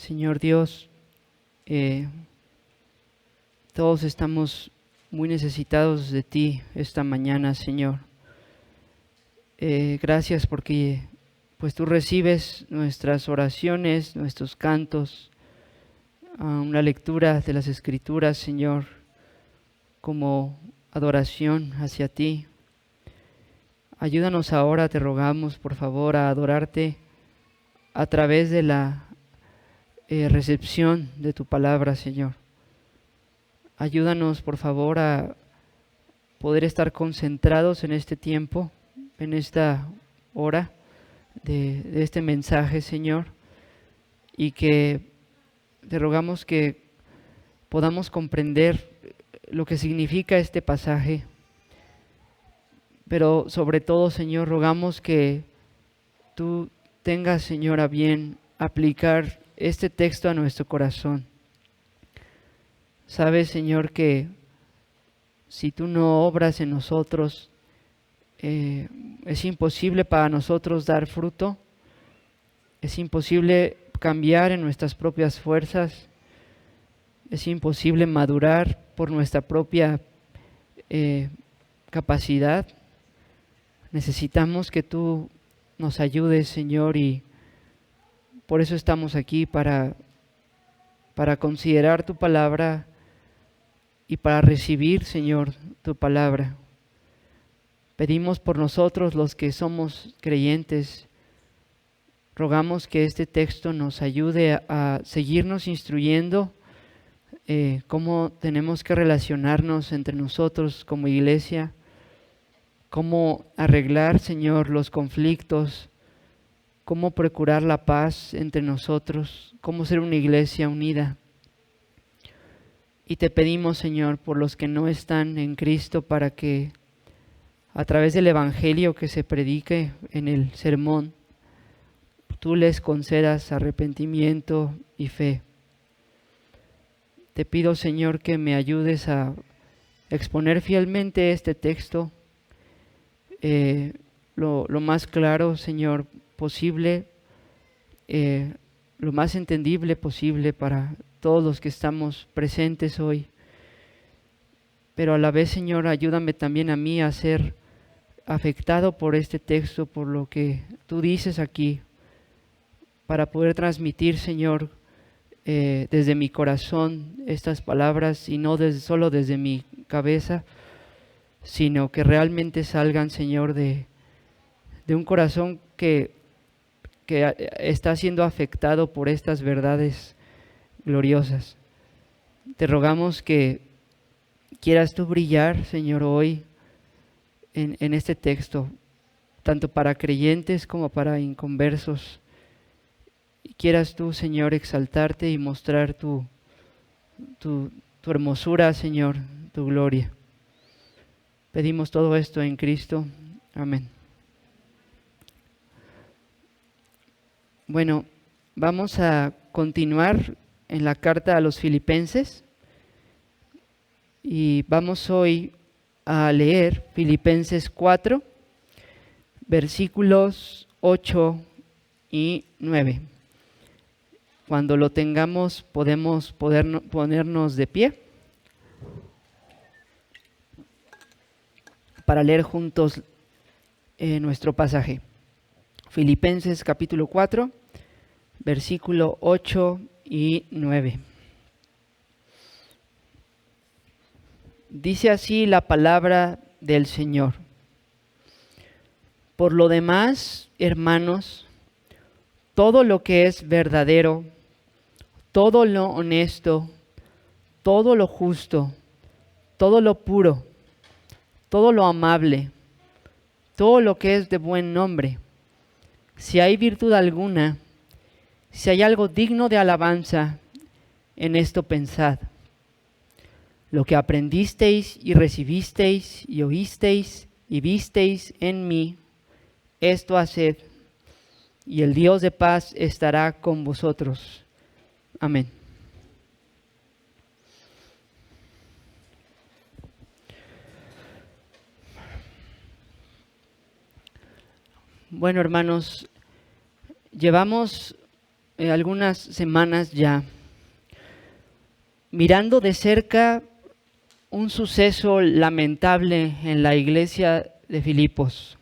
Señor Dios, todos estamos muy necesitados de ti esta mañana, Señor. Gracias porque pues tú recibes nuestras oraciones, nuestros cantos, una lectura de las Escrituras, Señor, como adoración hacia ti. Ayúdanos ahora, te rogamos, por favor, a adorarte a través de la recepción de tu palabra, Señor. Ayúdanos, por favor, a poder estar concentrados en este tiempo, en esta hora de este mensaje, Señor, y que te rogamos que podamos comprender lo que significa este pasaje. Pero sobre todo, Señor, rogamos que tú tengas, Señor, a bien aplicar este texto a nuestro corazón. Sabes, Señor, que si tú no obras en nosotros, es imposible para nosotros dar fruto, es imposible cambiar en nuestras propias fuerzas, es imposible madurar por nuestra propia capacidad. Necesitamos que tú nos ayudes, Señor, y por eso estamos aquí para considerar tu palabra y para recibir, Señor, tu palabra. Pedimos por nosotros los que somos creyentes. Rogamos que este texto nos ayude a seguirnos instruyendo cómo tenemos que relacionarnos entre nosotros como iglesia, cómo arreglar, Señor, los conflictos, cómo procurar la paz entre nosotros, cómo ser una iglesia unida. Y te pedimos, Señor, por los que no están en Cristo, para que a través del Evangelio que se predique en el sermón, tú les concedas arrepentimiento y fe. Te pido, Señor, que me ayudes a exponer fielmente este texto, lo más claro, Señor, posible, lo más entendible posible para todos los que estamos presentes hoy. Pero a la vez, Señor, ayúdame también a mí a ser afectado por este texto, por lo que tú dices aquí, para poder transmitir, Señor, desde mi corazón estas palabras y no solo desde mi cabeza, sino que realmente salgan, Señor, de un corazón que está siendo afectado por estas verdades gloriosas. Te rogamos que quieras tú brillar, Señor, hoy en este texto, tanto para creyentes como para inconversos. Y quieras tú, Señor, exaltarte y mostrar tu hermosura, Señor, tu gloria. Pedimos todo esto en Cristo. Amén. Bueno, vamos a continuar en la carta a los Filipenses y vamos hoy a leer Filipenses 4, versículos 8 y 9. Cuando lo tengamos podemos ponernos de pie para leer juntos nuestro pasaje. Filipenses capítulo 4, versículo 8 y 9. Dice así la palabra del Señor. Por lo demás, hermanos, todo lo que es verdadero, todo lo honesto, todo lo justo, todo lo puro, todo lo amable, todo lo que es de buen nombre, si hay virtud alguna, si hay algo digno de alabanza, en esto pensad. Lo que aprendisteis y recibisteis y oísteis y visteis en mí, esto haced, y el Dios de paz estará con vosotros. Amén. Bueno, hermanos, llevamos algunas semanas ya mirando de cerca un suceso lamentable en la iglesia de Filipos.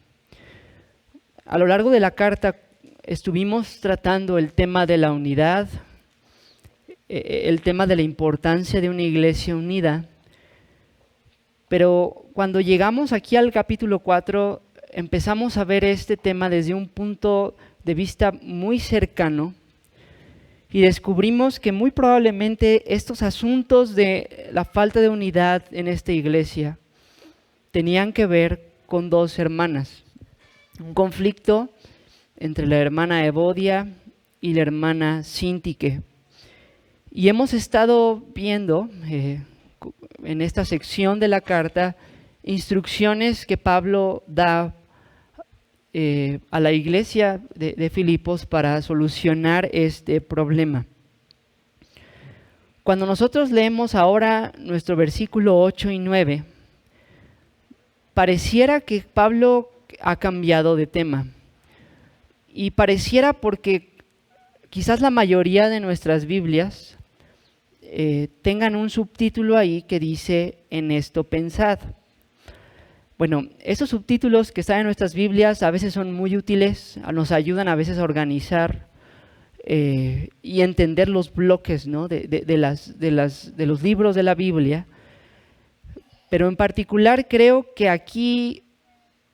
A lo largo de la carta estuvimos tratando el tema de la unidad, el tema de la importancia de una iglesia unida, pero cuando llegamos aquí al capítulo 4 empezamos a ver este tema desde un punto de vista muy cercano y descubrimos que muy probablemente estos asuntos de la falta de unidad en esta iglesia tenían que ver con dos hermanas. Un conflicto entre la hermana Evodia y la hermana Síntique. Y hemos estado viendo en esta sección de la carta instrucciones que Pablo da a la iglesia de Filipos para solucionar este problema. Cuando nosotros leemos ahora nuestro versículo 8 y 9, pareciera que Pablo ha cambiado de tema. Y pareciera porque quizás la mayoría de nuestras Biblias tengan un subtítulo ahí que dice "en esto pensad". Bueno, esos subtítulos que están en nuestras Biblias a veces son muy útiles, nos ayudan a veces a organizar y entender los bloques, ¿no? de los libros de la Biblia. Pero en particular creo que aquí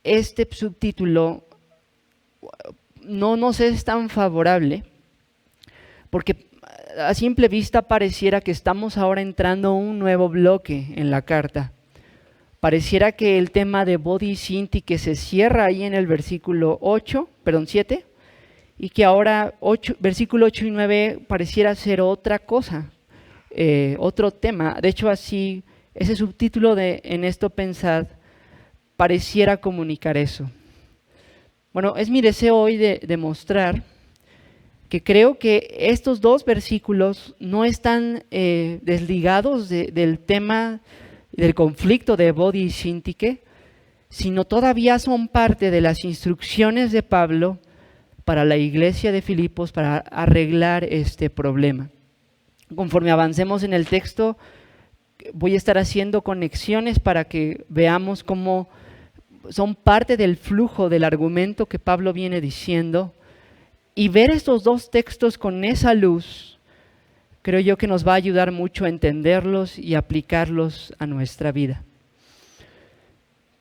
este subtítulo no nos es tan favorable, porque a simple vista pareciera que estamos ahora entrando a un nuevo bloque en la carta. Pareciera que el tema de Body Sinti que se cierra ahí en el versículo 7, y que ahora versículo 8 y 9 pareciera ser otra cosa, otro tema. De hecho, así, ese subtítulo de "en esto pensad" pareciera comunicar eso. Bueno, es mi deseo hoy de demostrar que creo que estos dos versículos no están desligados del tema del conflicto de Body y Síntique, sino todavía son parte de las instrucciones de Pablo para la iglesia de Filipos para arreglar este problema. Conforme avancemos en el texto, voy a estar haciendo conexiones para que veamos cómo son parte del flujo del argumento que Pablo viene diciendo, y ver estos dos textos con esa luz creo yo que nos va a ayudar mucho a entenderlos y aplicarlos a nuestra vida.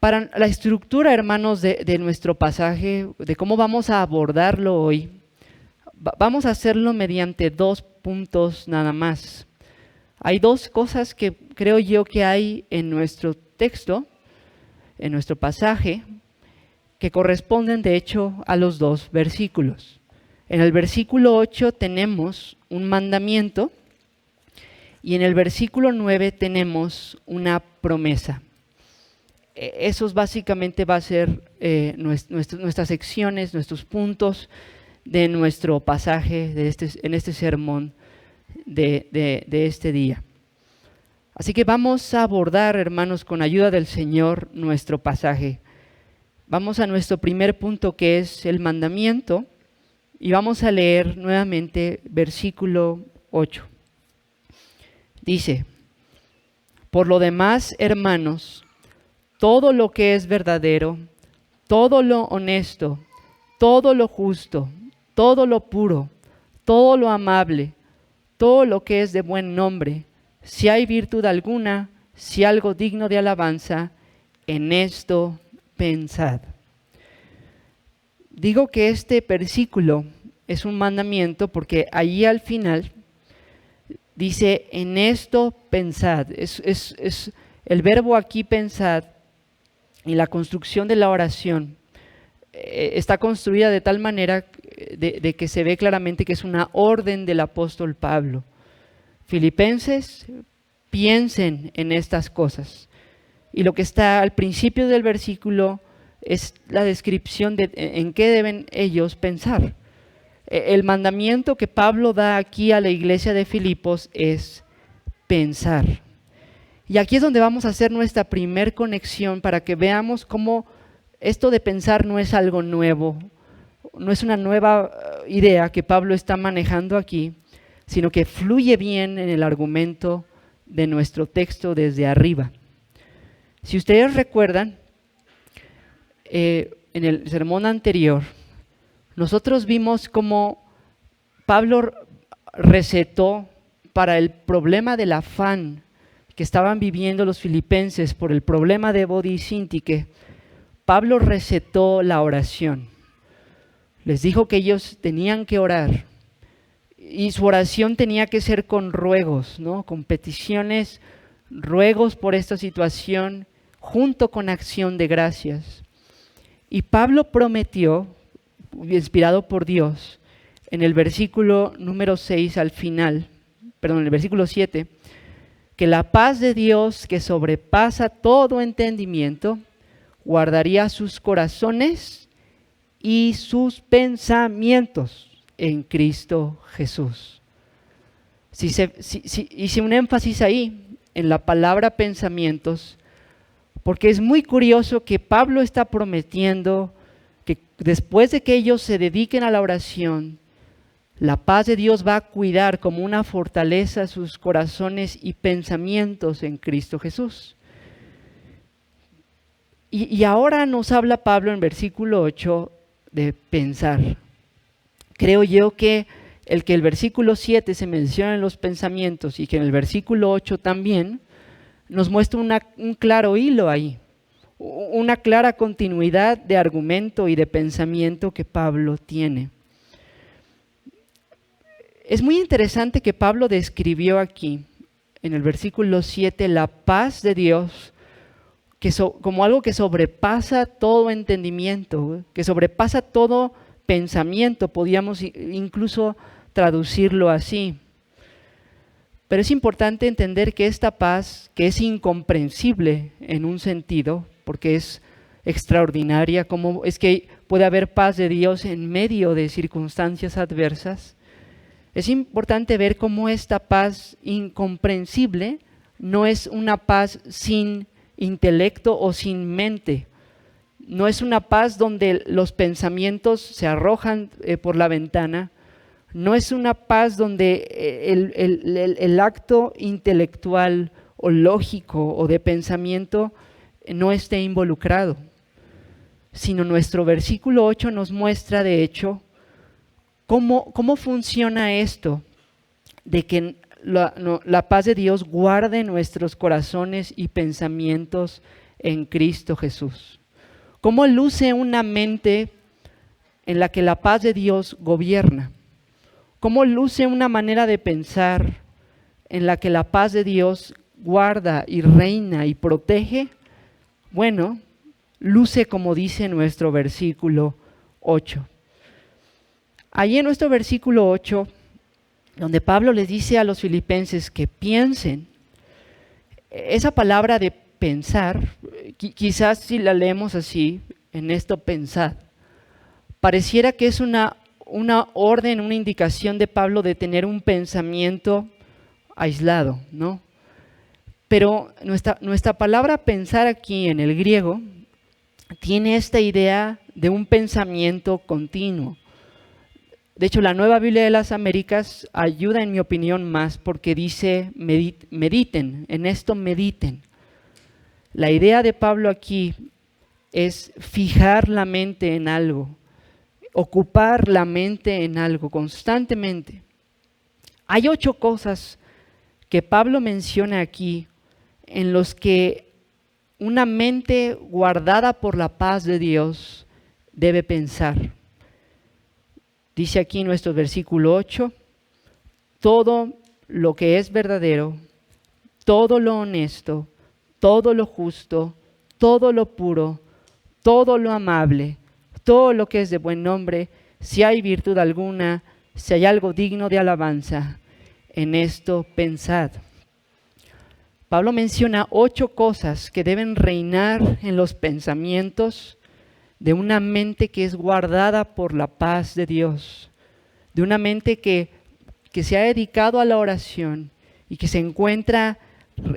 Para la estructura, hermanos, de nuestro pasaje, de cómo vamos a abordarlo hoy, vamos a hacerlo mediante 2 puntos nada más. Hay 2 cosas que creo yo que hay en nuestro texto, en nuestro pasaje, que corresponden de hecho a los 2 versículos. En el versículo 8 tenemos un mandamiento y en el versículo 9 tenemos una promesa. Esos básicamente va a ser nuestras secciones, nuestros puntos de nuestro pasaje en este sermón de este día. Así que vamos a abordar, hermanos, con ayuda del Señor, nuestro pasaje. Vamos a nuestro primer punto, que es el mandamiento, y vamos a leer nuevamente versículo 8. Dice: "Por lo demás, hermanos, todo lo que es verdadero, todo lo honesto, todo lo justo, todo lo puro, todo lo amable, todo lo que es de buen nombre, si hay virtud alguna, si algo digno de alabanza, en esto pensad". Digo que este versículo es un mandamiento porque allí al final dice "en esto pensad". Es el verbo aquí "pensad", y la construcción de la oración está construida de tal manera de que se ve claramente que es una orden del apóstol Pablo. Filipenses, piensen en estas cosas. Y lo que está al principio del versículo es la descripción de en qué deben ellos pensar. El mandamiento que Pablo da aquí a la iglesia de Filipos es pensar. Y aquí es donde vamos a hacer nuestra primer conexión para que veamos cómo esto de pensar no es algo nuevo, no es una nueva idea que Pablo está manejando aquí, sino que fluye bien en el argumento de nuestro texto desde arriba. Si ustedes recuerdan, en el sermón anterior, nosotros vimos cómo Pablo recetó para el problema del afán que estaban viviendo los filipenses por el problema de Bodi y Sintique. Pablo recetó la oración. Les dijo que ellos tenían que orar y su oración tenía que ser con ruegos, ¿no? Con peticiones, ruegos por esta situación, junto con acción de gracias. Y Pablo prometió, inspirado por Dios, en el versículo número 6 al final, en el versículo 7, que la paz de Dios que sobrepasa todo entendimiento, guardaría sus corazones y sus pensamientos en Cristo Jesús. Hice un énfasis ahí en la palabra pensamientos, porque es muy curioso que Pablo está prometiendo que después de que ellos se dediquen a la oración, la paz de Dios va a cuidar como una fortaleza sus corazones y pensamientos en Cristo Jesús. Y ahora nos habla Pablo en versículo 8 de pensar. Creo yo que el versículo 7 se menciona en los pensamientos y que en el versículo 8 también nos muestra un claro hilo ahí, una clara continuidad de argumento y de pensamiento que Pablo tiene. Es muy interesante que Pablo describió aquí, en el versículo 7, la paz de Dios como algo que sobrepasa todo entendimiento, que sobrepasa todo pensamiento, podríamos incluso traducirlo así. Pero es importante entender que esta paz, que es incomprensible en un sentido, porque es extraordinaria, como es que puede haber paz de Dios en medio de circunstancias adversas, es importante ver cómo esta paz incomprensible no es una paz sin intelecto o sin mente. No es una paz donde los pensamientos se arrojan por la ventana. No es una paz donde el acto intelectual o lógico o de pensamiento no esté involucrado, sino nuestro versículo 8 nos muestra de hecho cómo funciona esto de que la paz de Dios guarde nuestros corazones y pensamientos en Cristo Jesús. Cómo luce una mente en la que la paz de Dios gobierna. Cómo luce una manera de pensar en la que la paz de Dios guarda y reina y protege. Bueno, luce como dice nuestro versículo 8. Allí en nuestro versículo 8, donde Pablo les dice a los filipenses que piensen, esa palabra de pensar, quizás si la leemos así, en esto pensad, pareciera que es una orden, una indicación de Pablo de tener un pensamiento aislado, ¿no? Pero nuestra palabra pensar aquí en el griego tiene esta idea de un pensamiento continuo. De hecho, la Nueva Biblia de las Américas ayuda, en mi opinión, más porque dice mediten, en esto mediten. La idea de Pablo aquí es fijar la mente en algo, ocupar la mente en algo constantemente. Hay 8 cosas que Pablo menciona aquí en los que una mente guardada por la paz de Dios debe pensar. Dice aquí nuestro versículo 8, todo lo que es verdadero, todo lo honesto, todo lo justo, todo lo puro, todo lo amable, todo lo que es de buen nombre, si hay virtud alguna, si hay algo digno de alabanza, en esto pensad. Pablo menciona 8 cosas que deben reinar en los pensamientos de una mente que es guardada por la paz de Dios, de una mente que se ha dedicado a la oración y que se encuentra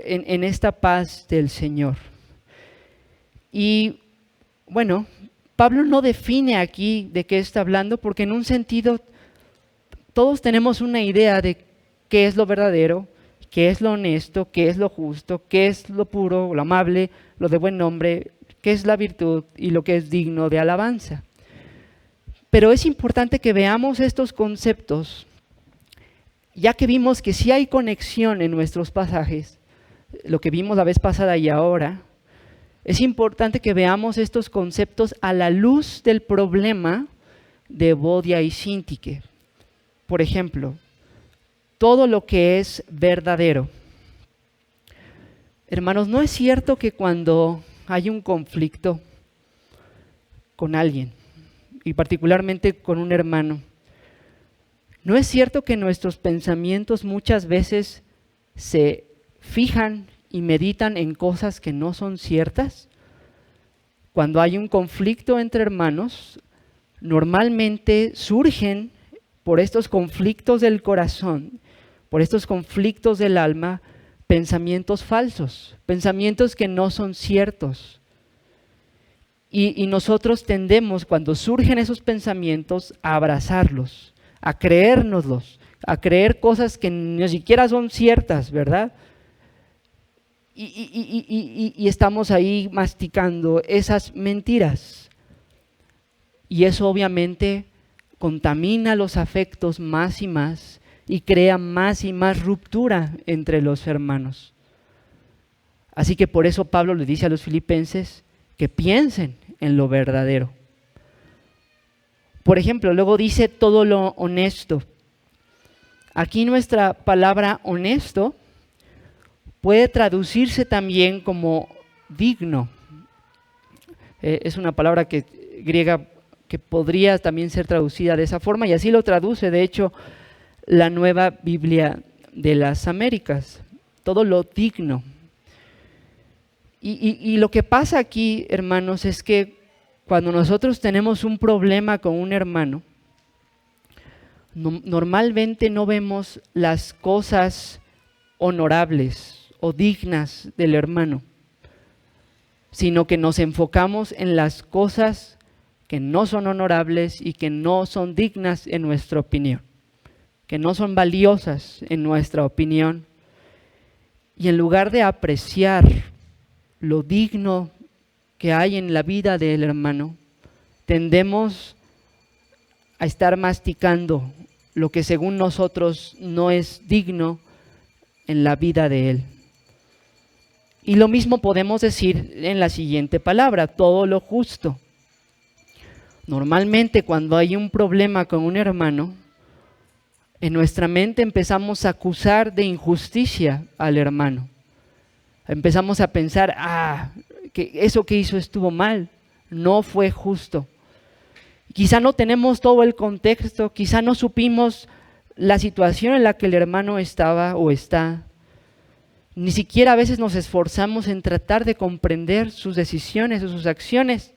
en esta paz del Señor. Y bueno, Pablo no define aquí de qué está hablando, porque en un sentido todos tenemos una idea de qué es lo verdadero, qué es lo honesto, qué es lo justo, qué es lo puro, lo amable, lo de buen nombre, qué es la virtud y lo que es digno de alabanza. Pero es importante que veamos estos conceptos, ya que vimos que sí hay conexión en nuestros pasajes, lo que vimos la vez pasada y ahora. Es importante que veamos estos conceptos a la luz del problema de Evodia y Síntique. Por ejemplo, todo lo que es verdadero. Hermanos, ¿no es cierto que cuando hay un conflicto con alguien, y particularmente con un hermano, no es cierto que nuestros pensamientos muchas veces se fijan y meditan en cosas que no son ciertas? Cuando hay un conflicto entre hermanos, normalmente surgen por estos conflictos del corazón, por estos conflictos del alma, pensamientos falsos, pensamientos que no son ciertos. Y nosotros tendemos, cuando surgen esos pensamientos, a abrazarlos, a creérnoslos, a creer cosas que ni siquiera son ciertas, ¿verdad? Y estamos ahí masticando esas mentiras. Y eso obviamente contamina los afectos más y más y crea más y más ruptura entre los hermanos. Así que por eso Pablo le dice a los filipenses que piensen en lo verdadero. Por ejemplo, luego dice todo lo honesto. Aquí nuestra palabra honesto puede traducirse también como digno. Es una palabra griega que podría también ser traducida de esa forma, y así lo traduce, de hecho, la Nueva Biblia de las Américas. Todo lo digno. Y lo que pasa aquí, hermanos, es que cuando nosotros tenemos un problema con un hermano, normalmente no vemos las cosas honorables o dignas del hermano, sino que nos enfocamos en las cosas que no son honorables y que no son dignas en nuestra opinión, que no son valiosas en nuestra opinión. Y en lugar de apreciar lo digno que hay en la vida del hermano, tendemos a estar masticando lo que según nosotros no es digno en la vida de él. Y lo mismo podemos decir en la siguiente palabra, todo lo justo. Normalmente cuando hay un problema con un hermano, en nuestra mente empezamos a acusar de injusticia al hermano. Empezamos a pensar, que eso que hizo estuvo mal, no fue justo. Quizá no tenemos todo el contexto, quizá no supimos la situación en la que el hermano estaba o está. Ni siquiera a veces nos esforzamos en tratar de comprender sus decisiones o sus acciones,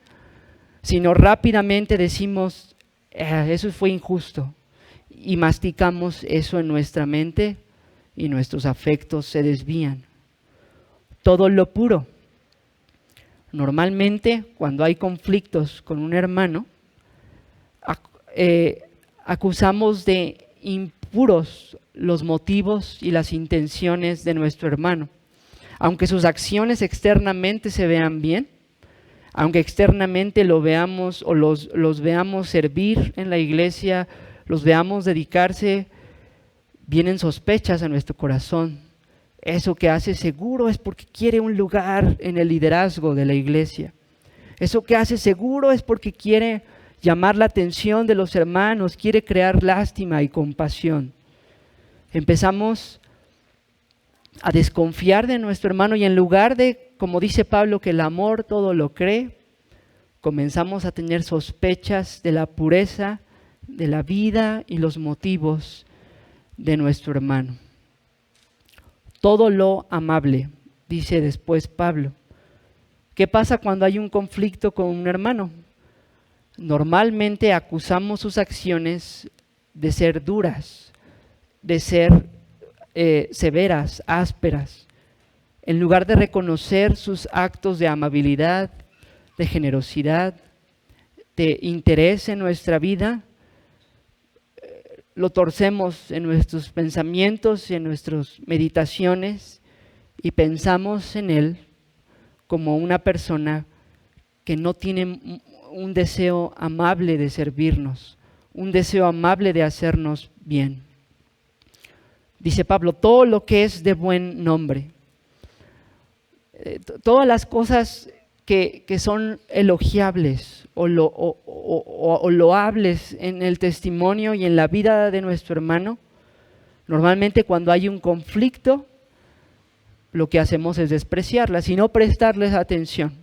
sino rápidamente decimos, eso fue injusto, y masticamos eso en nuestra mente y nuestros afectos se desvían. Todo lo puro. Normalmente, cuando hay conflictos con un hermano, acusamos de impuros los motivos y las intenciones de nuestro hermano. Aunque sus acciones externamente se vean bien, aunque externamente lo veamos o los veamos servir en la iglesia, los veamos dedicarse, vienen sospechas a nuestro corazón. Eso que hace seguro es porque quiere un lugar en el liderazgo de la iglesia. Eso que hace seguro es porque quiere llamar la atención de los hermanos, quiere crear lástima y compasión. Empezamos a desconfiar de nuestro hermano y en lugar de, como dice Pablo, que el amor todo lo cree, comenzamos a tener sospechas de la pureza, de la vida y los motivos de nuestro hermano. Todo lo amable, dice después Pablo. ¿Qué pasa cuando hay un conflicto con un hermano? Normalmente acusamos sus acciones de ser duras, de ser severas, ásperas. En lugar de reconocer sus actos de amabilidad, de generosidad, de interés en nuestra vida, lo torcemos en nuestros pensamientos y en nuestras meditaciones y pensamos en Él como una persona que no tiene un deseo amable de servirnos, un deseo amable de hacernos bien. Dice Pablo, todo lo que es de buen nombre, todas las cosas que son elogiables o loables en el testimonio y en la vida de nuestro hermano, normalmente cuando hay un conflicto, lo que hacemos es despreciarlas y no prestarles atención.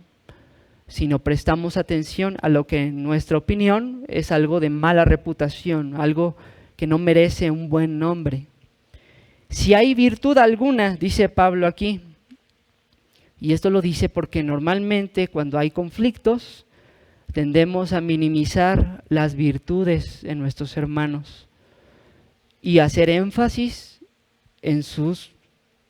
Si no prestamos atención a lo que en nuestra opinión es algo de mala reputación, algo que no merece un buen nombre. Si hay virtud alguna, dice Pablo aquí, y esto lo dice porque normalmente cuando hay conflictos tendemos a minimizar las virtudes en nuestros hermanos y hacer énfasis en sus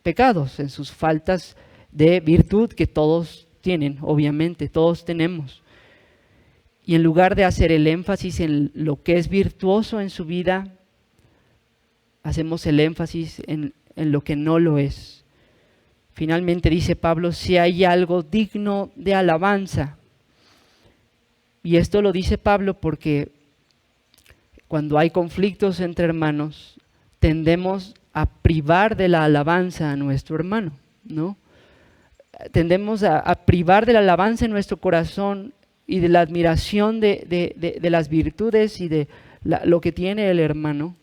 pecados, en sus faltas de virtud que todos tienen, obviamente, todos tenemos. Y en lugar de hacer el énfasis en lo que es virtuoso en su vida, hacemos el énfasis en lo que no lo es. Finalmente dice Pablo, si hay algo digno de alabanza. Y esto lo dice Pablo porque cuando hay conflictos entre hermanos, tendemos a privar de la alabanza a nuestro hermano, ¿no? Tendemos a privar de la alabanza en nuestro corazón y de la admiración de las virtudes y de lo que tiene el hermano,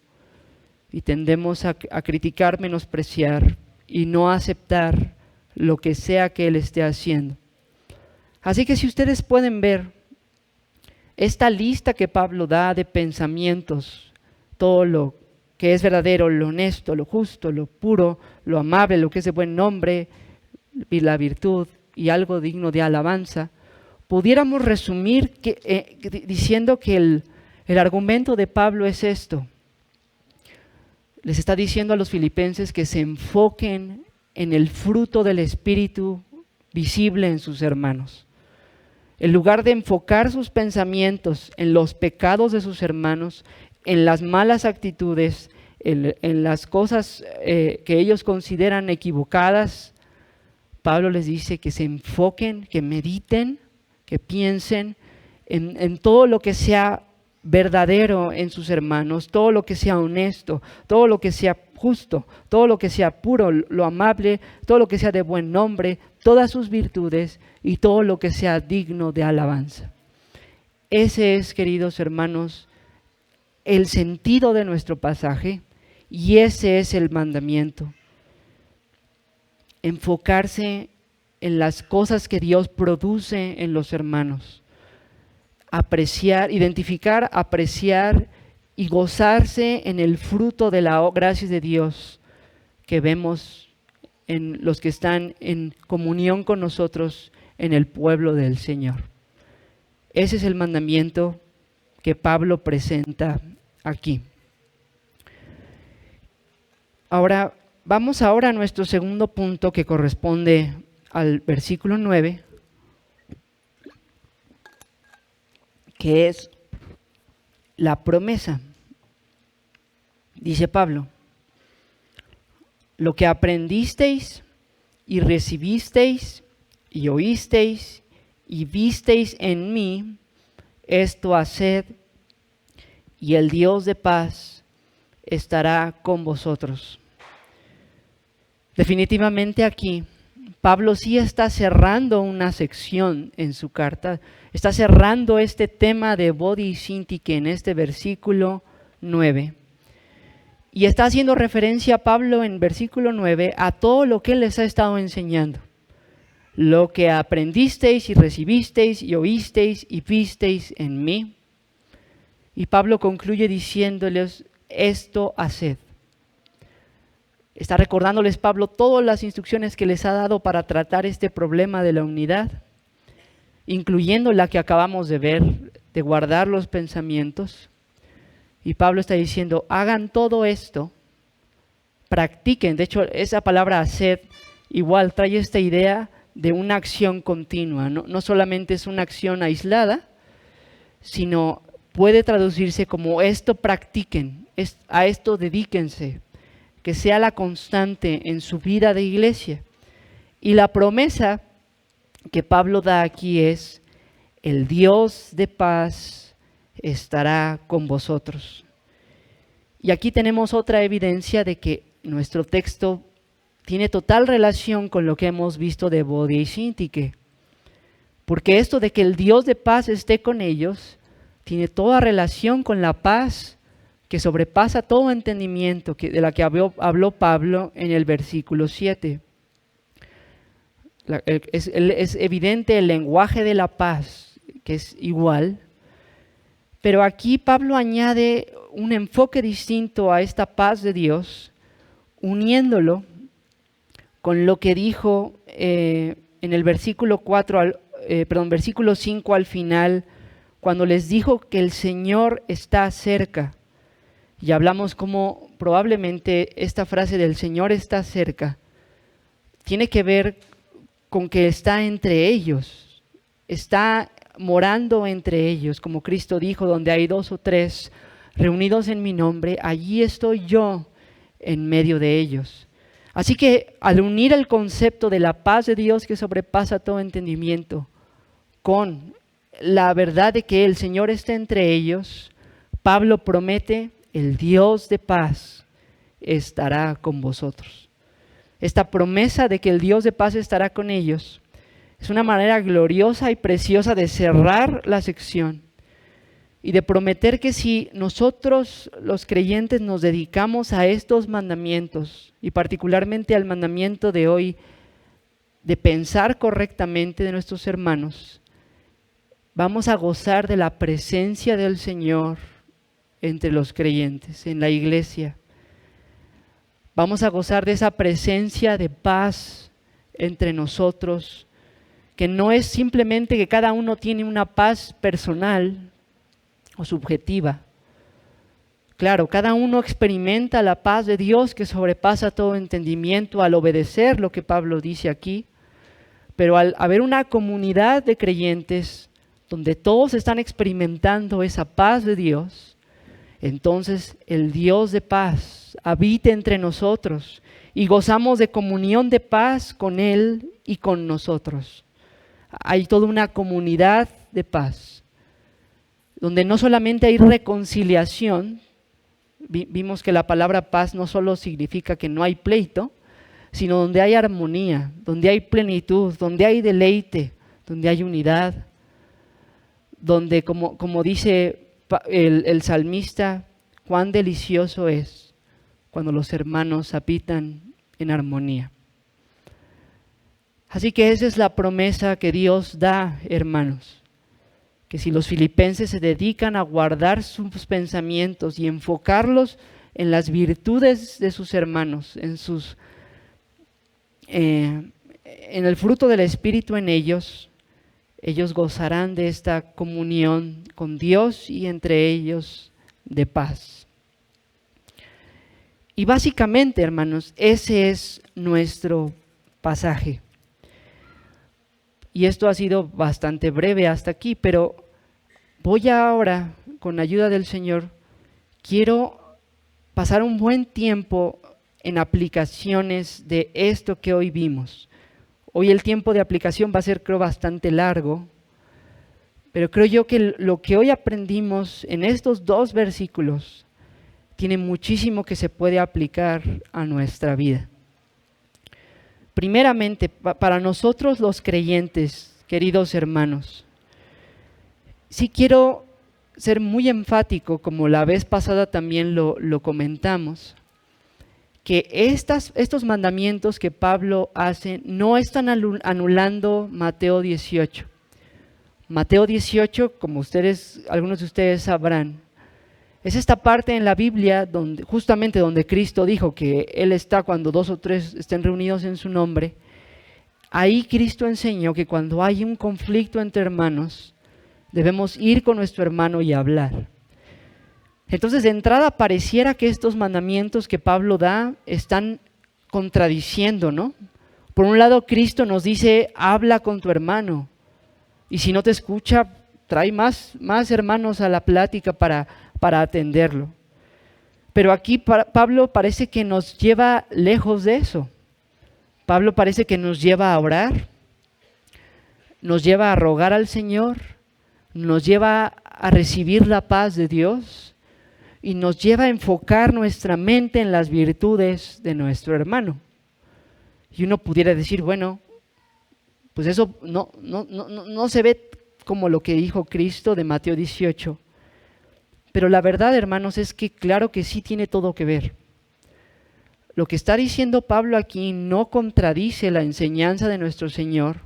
y tendemos a criticar, menospreciar y no aceptar lo que sea que él esté haciendo. Así que si ustedes pueden ver esta lista que Pablo da de pensamientos, todo lo que es verdadero, lo honesto, lo justo, lo puro, lo amable, lo que es de buen nombre, y la virtud y algo digno de alabanza, pudiéramos resumir diciendo que el argumento de Pablo es esto. Les está diciendo a los filipenses que se enfoquen en el fruto del Espíritu visible en sus hermanos. En lugar de enfocar sus pensamientos en los pecados de sus hermanos, en las malas actitudes, en las cosas que ellos consideran equivocadas, Pablo les dice que se enfoquen, que mediten, que piensen en todo lo que sea verdadero en sus hermanos, todo lo que sea honesto, todo lo que sea justo, todo lo que sea puro, lo amable, todo lo que sea de buen nombre, todas sus virtudes y todo lo que sea digno de alabanza. Ese es, queridos hermanos, el sentido de nuestro pasaje y ese es el mandamiento. Enfocarse en las cosas que Dios produce en los hermanos. Apreciar, identificar, apreciar y gozarse en el fruto de la gracia de Dios que vemos en los que están en comunión con nosotros en el pueblo del Señor. Ese es el mandamiento que Pablo presenta aquí. Ahora, vamos a nuestro segundo punto que corresponde al versículo 9, que es la promesa. Dice Pablo, lo que aprendisteis y recibisteis y oísteis y visteis en mí, esto haced, y el Dios de paz estará con vosotros. Definitivamente aquí Pablo sí está cerrando una sección en su carta, está cerrando este tema de Body Syntyche en este versículo 9. Y está haciendo referencia Pablo en versículo 9 a todo lo que él les ha estado enseñando. Lo que aprendisteis y recibisteis y oísteis y visteis en mí. Y Pablo concluye diciéndoles, esto haced. Está recordándoles Pablo todas las instrucciones que les ha dado para tratar este problema de la unidad, incluyendo la que acabamos de ver, de guardar los pensamientos. Y Pablo está diciendo, hagan todo esto, practiquen. De hecho, esa palabra haced igual trae esta idea de una acción continua. No solamente es una acción aislada, sino puede traducirse como esto practiquen, a esto dedíquense, que sea la constante en su vida de iglesia. Y la promesa que Pablo da aquí es: el Dios de paz estará con vosotros. Y aquí tenemos otra evidencia de que nuestro texto tiene total relación con lo que hemos visto de Bodia y Syntyche. Porque esto de que el Dios de paz esté con ellos tiene toda relación con la paz que sobrepasa todo entendimiento, de la que habló Pablo en el versículo 7. Es evidente el lenguaje de la paz, que es igual, pero aquí Pablo añade un enfoque distinto a esta paz de Dios, uniéndolo con lo que dijo en el versículo 5 al final, cuando les dijo que el Señor está cerca. Y hablamos como probablemente esta frase del Señor está cerca tiene que ver con que está entre ellos, está morando entre ellos, como Cristo dijo: donde hay 2 o 3 reunidos en mi nombre, allí estoy yo en medio de ellos. Así que al unir el concepto de la paz de Dios que sobrepasa todo entendimiento con la verdad de que el Señor está entre ellos, Pablo promete: el Dios de paz estará con vosotros. Esta promesa de que el Dios de paz estará con ellos es una manera gloriosa y preciosa de cerrar la sección y de prometer que si nosotros los creyentes nos dedicamos a estos mandamientos, y particularmente al mandamiento de hoy de pensar correctamente de nuestros hermanos, vamos a gozar de la presencia del Señor entre los creyentes, en la iglesia. Vamos a gozar de esa presencia de paz entre nosotros, que no es simplemente que cada uno tiene una paz personal o subjetiva. Claro, cada uno experimenta la paz de Dios que sobrepasa todo entendimiento al obedecer lo que Pablo dice aquí, pero al haber una comunidad de creyentes donde todos están experimentando esa paz de Dios, entonces el Dios de paz habita entre nosotros y gozamos de comunión de paz con Él y con nosotros. Hay toda una comunidad de paz, donde no solamente hay reconciliación. Vimos que la palabra paz no solo significa que no hay pleito, sino donde hay armonía, donde hay plenitud, donde hay deleite, donde hay unidad, donde como dice el salmista, cuán delicioso es cuando los hermanos habitan en armonía. Así que esa es la promesa que Dios da, hermanos, que si los filipenses se dedican a guardar sus pensamientos y enfocarlos en las virtudes de sus hermanos, en el fruto del Espíritu en ellos, ellos gozarán de esta comunión con Dios y entre ellos de paz. Y básicamente, hermanos, ese es nuestro pasaje. Y esto ha sido bastante breve hasta aquí, pero voy ahora, con ayuda del Señor, quiero pasar un buen tiempo en aplicaciones de esto que hoy vimos. Hoy el tiempo de aplicación va a ser, creo, bastante largo, pero creo yo que lo que hoy aprendimos en estos 2 versículos tiene muchísimo que se puede aplicar a nuestra vida. Primeramente, para nosotros los creyentes, queridos hermanos, sí quiero ser muy enfático, como la vez pasada también lo comentamos, que estos mandamientos que Pablo hace no están anulando Mateo 18. Mateo 18, como algunos de ustedes sabrán, es esta parte en la Biblia justamente donde Cristo dijo que Él está cuando 2 o 3 estén reunidos en su nombre. Ahí Cristo enseñó que cuando hay un conflicto entre hermanos, debemos ir con nuestro hermano y hablar. Entonces, de entrada pareciera que estos mandamientos que Pablo da están contradiciendo, ¿no? Por un lado, Cristo nos dice: habla con tu hermano, y si no te escucha, trae más hermanos a la plática para atenderlo. Pero aquí Pablo parece que nos lleva lejos de eso. Pablo parece que nos lleva a orar, nos lleva a rogar al Señor, nos lleva a recibir la paz de Dios y nos lleva a enfocar nuestra mente en las virtudes de nuestro hermano. Y uno pudiera decir, bueno, pues eso no se ve como lo que dijo Cristo de Mateo 18. Pero la verdad, hermanos, es que claro que sí tiene todo que ver. Lo que está diciendo Pablo aquí no contradice la enseñanza de nuestro Señor,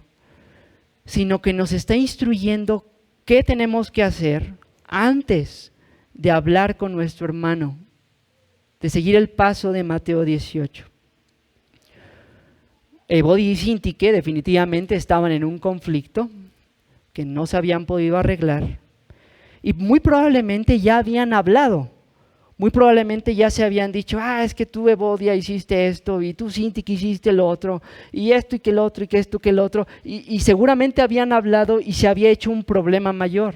sino que nos está instruyendo qué tenemos que hacer antes de hablar con nuestro hermano, de seguir el paso de Mateo 18. Evodia y Síntique definitivamente estaban en un conflicto que no se habían podido arreglar y muy probablemente ya habían hablado, muy probablemente ya se habían dicho, es que tú, Evodia, hiciste esto y tú, Síntique, hiciste lo otro y esto y que el otro y que esto que el otro y seguramente habían hablado y se había hecho un problema mayor.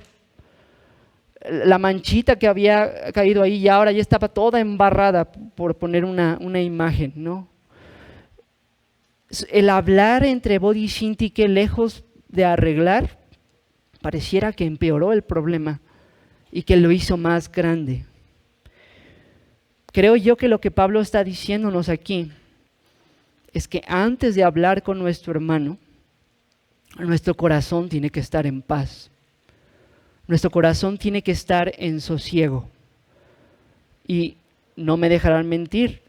La manchita que había caído ahí y ahora ya estaba toda embarrada, por poner una imagen, ¿no? El hablar entre Evodia y Síntique, lejos de arreglar, pareciera que empeoró el problema y que lo hizo más grande. Creo yo que lo que Pablo está diciéndonos aquí es que antes de hablar con nuestro hermano, nuestro corazón tiene que estar en paz. Nuestro corazón tiene que estar en sosiego. Y no me dejarán mentir,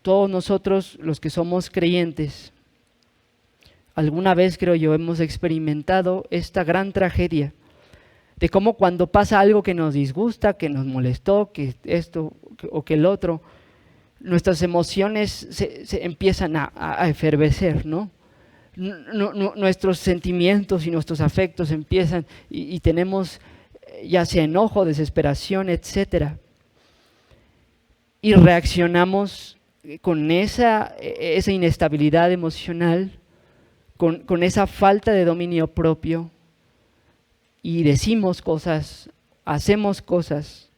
todos nosotros los que somos creyentes, alguna vez creo yo hemos experimentado esta gran tragedia de cómo cuando pasa algo que nos disgusta, que nos molestó, que esto o que el otro, nuestras emociones se empiezan a efervecer, ¿no? Nuestros sentimientos y nuestros afectos empiezan y tenemos ya sea enojo, desesperación, etcétera. Y reaccionamos con esa inestabilidad emocional, con esa falta de dominio propio, y decimos cosas, hacemos cosas.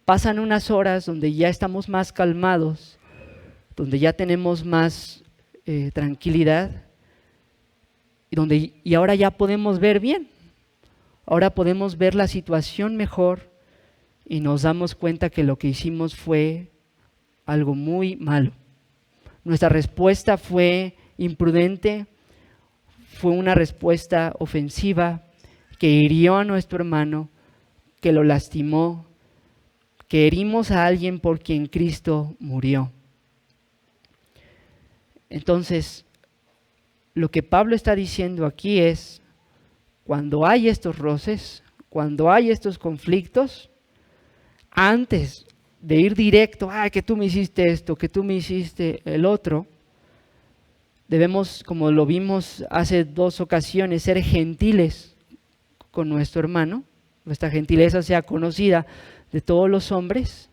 Pasan unas horas donde ya estamos más calmados, donde ya tenemos más tranquilidad, y ahora ya podemos ver bien, ahora podemos ver la situación mejor y nos damos cuenta que lo que hicimos fue algo muy malo. Nuestra respuesta fue imprudente, fue una respuesta ofensiva que hirió a nuestro hermano, que lo lastimó, que herimos a alguien por quien Cristo murió. Entonces, lo que Pablo está diciendo aquí es, cuando hay estos roces, cuando hay estos conflictos, antes de ir directo, que tú me hiciste esto, que tú me hiciste el otro, debemos, como lo vimos hace 2 ocasiones, ser gentiles con nuestro hermano. Nuestra gentileza sea conocida de todos los hombres.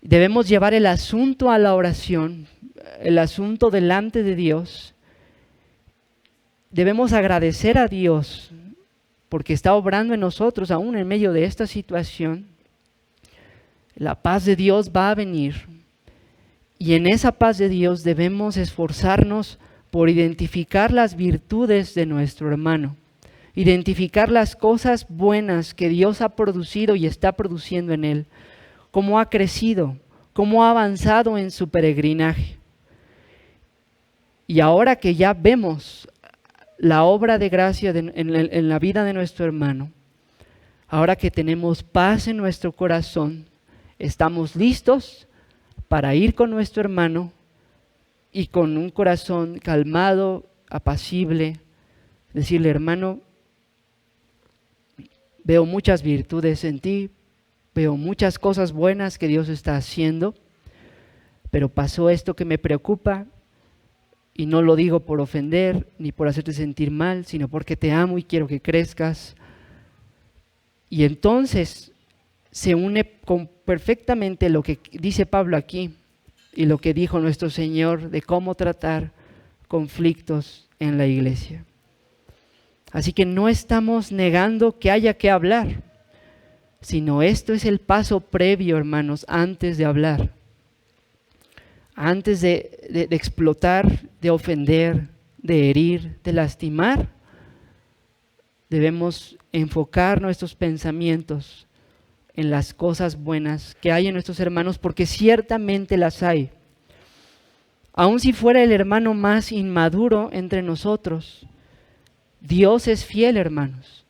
Debemos llevar el asunto a la oración, el asunto delante de Dios. Debemos agradecer a Dios porque está obrando en nosotros aún en medio de esta situación. La paz de Dios va a venir y en esa paz de Dios debemos esforzarnos por identificar las virtudes de nuestro hermano, identificar las cosas buenas que Dios ha producido y está produciendo en él, cómo ha crecido, cómo ha avanzado en su peregrinaje. Y ahora que ya vemos la obra de gracia en la vida de nuestro hermano, ahora que tenemos paz en nuestro corazón, estamos listos para ir con nuestro hermano y con un corazón calmado, apacible, decirle: hermano, veo muchas virtudes en ti, veo muchas cosas buenas que Dios está haciendo, pero pasó esto que me preocupa, y no lo digo por ofender ni por hacerte sentir mal, sino porque te amo y quiero que crezcas. Y entonces se une perfectamente lo que dice Pablo aquí y lo que dijo nuestro Señor de cómo tratar conflictos en la iglesia. Así que no estamos negando que haya que hablar, sino esto es el paso previo, hermanos, antes de hablar. Antes de explotar, de ofender, de herir, de lastimar, debemos enfocar nuestros pensamientos en las cosas buenas que hay en nuestros hermanos, porque ciertamente las hay. Aun si fuera el hermano más inmaduro entre nosotros, Dios es fiel, hermanos.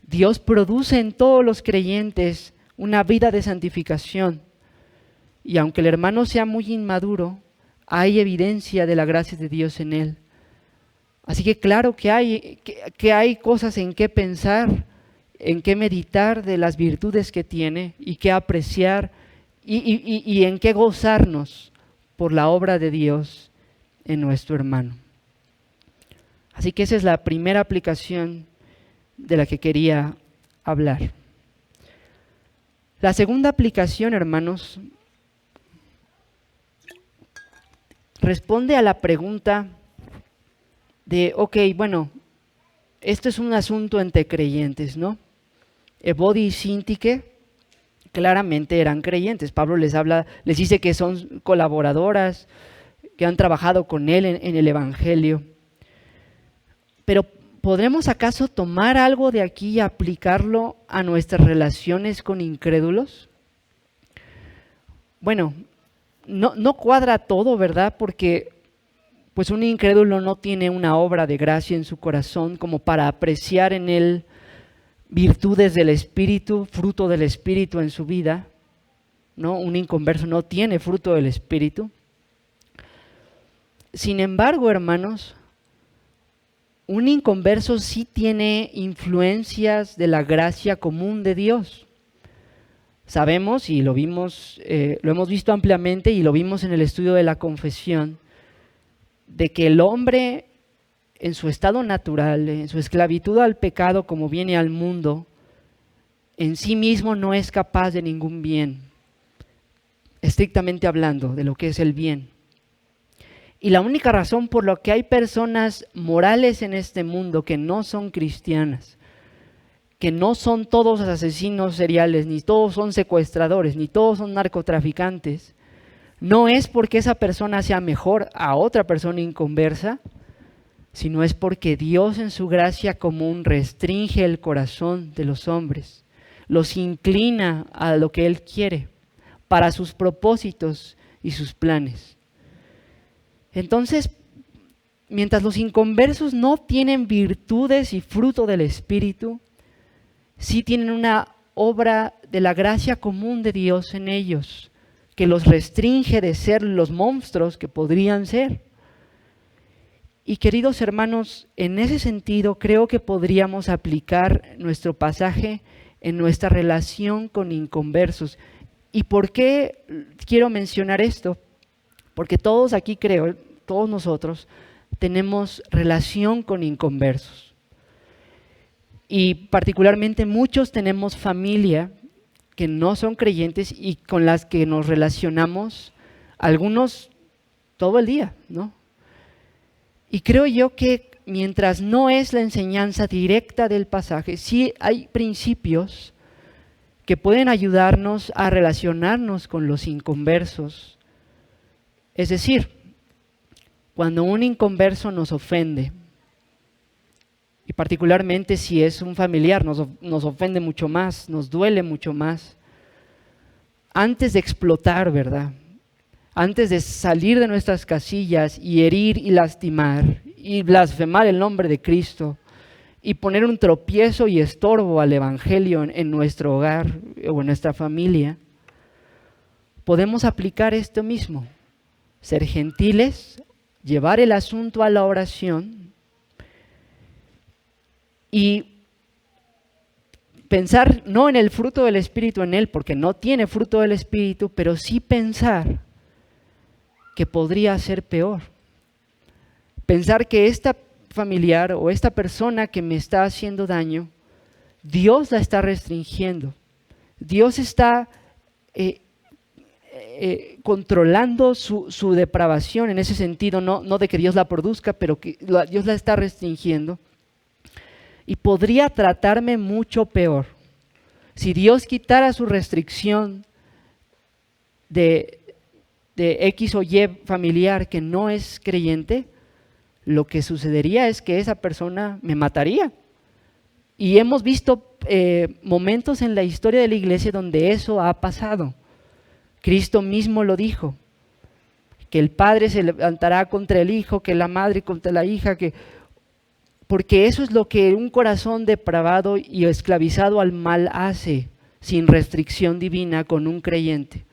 Dios produce en todos los creyentes una vida de santificación. Y aunque el hermano sea muy inmaduro, hay evidencia de la gracia de Dios en él. Así que claro que hay cosas en qué pensar, en qué meditar de las virtudes que tiene y qué apreciar y en qué gozarnos por la obra de Dios en nuestro hermano. Así que esa es la primera aplicación de la que quería hablar. La segunda aplicación, hermanos, responde a la pregunta de, bueno, esto es un asunto entre creyentes, ¿no? Evodi y Síntique claramente eran creyentes. Pablo les dice que son colaboradoras, que han trabajado con él en el Evangelio. Pero ¿podremos acaso tomar algo de aquí y aplicarlo a nuestras relaciones con incrédulos? Bueno, no cuadra todo, ¿verdad? Porque pues un incrédulo no tiene una obra de gracia en su corazón como para apreciar en él virtudes del Espíritu, fruto del Espíritu en su vida, ¿no? Un inconverso no tiene fruto del Espíritu. Sin embargo, hermanos, un inconverso sí tiene influencias de la gracia común de Dios. Sabemos, y lo hemos visto ampliamente y lo vimos en el estudio de la confesión, de que el hombre en su estado natural, en su esclavitud al pecado como viene al mundo, en sí mismo no es capaz de ningún bien, estrictamente hablando de lo que es el bien. Y la única razón por la que hay personas morales en este mundo que no son cristianas, que no son todos asesinos seriales, ni todos son secuestradores, ni todos son narcotraficantes, no es porque esa persona sea mejor a otra persona inconversa, sino es porque Dios en su gracia común restringe el corazón de los hombres, los inclina a lo que Él quiere, para sus propósitos y sus planes. Entonces, mientras los inconversos no tienen virtudes y fruto del Espíritu, sí tienen una obra de la gracia común de Dios en ellos, que los restringe de ser los monstruos que podrían ser. Y queridos hermanos, en ese sentido creo que podríamos aplicar nuestro pasaje en nuestra relación con inconversos. ¿Y por qué quiero mencionar esto? Porque todos aquí creo, todos nosotros, tenemos relación con inconversos. Y particularmente muchos tenemos familia que no son creyentes y con las que nos relacionamos, algunos todo el día, ¿no? Y creo yo que mientras no es la enseñanza directa del pasaje, sí hay principios que pueden ayudarnos a relacionarnos con los inconversos. Es decir, cuando un inconverso nos ofende, y particularmente si es un familiar, nos ofende mucho más, nos duele mucho más, antes de explotar, ¿verdad? Antes de salir de nuestras casillas y herir y lastimar y blasfemar el nombre de Cristo y poner un tropiezo y estorbo al Evangelio en nuestro hogar o en nuestra familia, podemos aplicar esto mismo, ser gentiles, llevar el asunto a la oración y pensar no en el fruto del Espíritu en él, porque no tiene fruto del Espíritu, pero sí pensar que podría ser peor. Pensar que esta familiar o esta persona que me está haciendo daño, Dios la está restringiendo. Dios está controlando su depravación en ese sentido, no de que Dios la produzca, pero que Dios la está restringiendo. y podría tratarme mucho peor. Si Dios quitara su restricción de X o Y familiar que no es creyente, lo que sucedería es que esa persona me mataría. Y hemos visto momentos en la historia de la iglesia donde eso ha pasado. Cristo mismo lo dijo, que el padre se levantará contra el hijo, que la madre contra la hija, porque eso es lo que un corazón depravado y esclavizado al mal hace sin restricción divina con un creyente.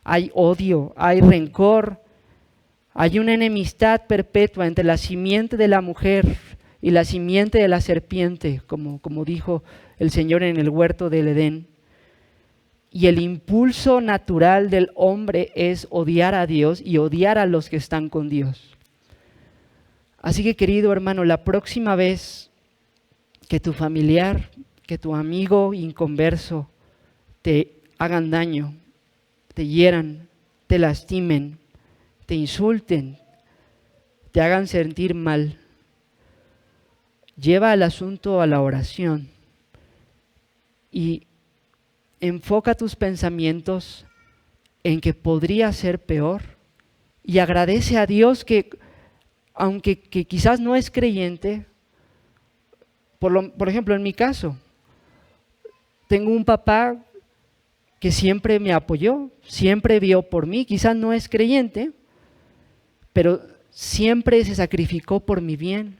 Hay odio, hay rencor, hay una enemistad perpetua entre la simiente de la mujer y la simiente de la serpiente, como dijo el Señor en el huerto del Edén. Y el impulso natural del hombre es odiar a Dios y odiar a los que están con Dios. Así que, querido hermano, la próxima vez que tu familiar, que tu amigo inconverso te hagan daño, te hieran, te lastimen, te insulten, te hagan sentir mal, lleva el asunto a la oración y enfoca tus pensamientos en que podría ser peor y agradece a Dios que, aunque quizás no es creyente, por ejemplo en mi caso, tengo un papá que siempre me apoyó, siempre vio por mí, quizás no es creyente, pero siempre se sacrificó por mi bien,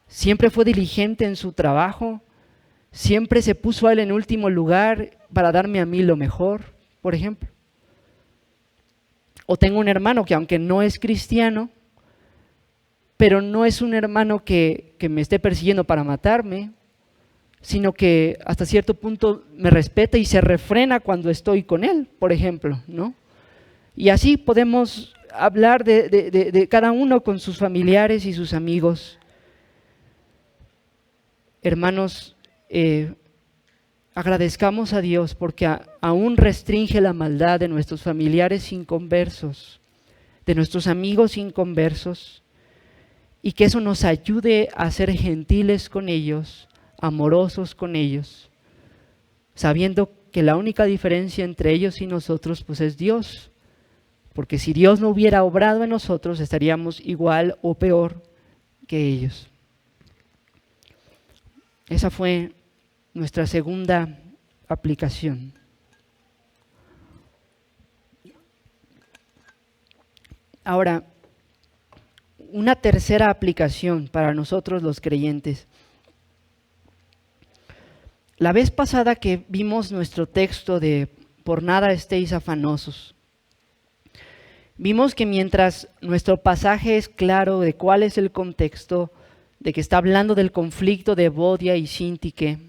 siempre fue diligente en su trabajo, siempre se puso a él en último lugar para darme a mí lo mejor, por ejemplo. O tengo un hermano que aunque no es cristiano, pero no es un hermano que me esté persiguiendo para matarme, sino que hasta cierto punto me respeta y se refrena cuando estoy con él, por ejemplo, ¿no? Y así podemos hablar de cada uno con sus familiares y sus amigos. Hermanos, agradezcamos a Dios porque aún restringe la maldad de nuestros familiares inconversos, de nuestros amigos inconversos, y que eso nos ayude a ser gentiles con ellos, amorosos con ellos, sabiendo que la única diferencia entre ellos y nosotros pues es Dios, porque si Dios no hubiera obrado en nosotros estaríamos igual o peor que ellos. Esa fue nuestra segunda aplicación. Ahora, una tercera aplicación para nosotros los creyentes. La vez pasada que vimos nuestro texto de por nada estéis afanosos, vimos que mientras nuestro pasaje es claro de cuál es el contexto, de que está hablando del conflicto de Evodia y Síntique,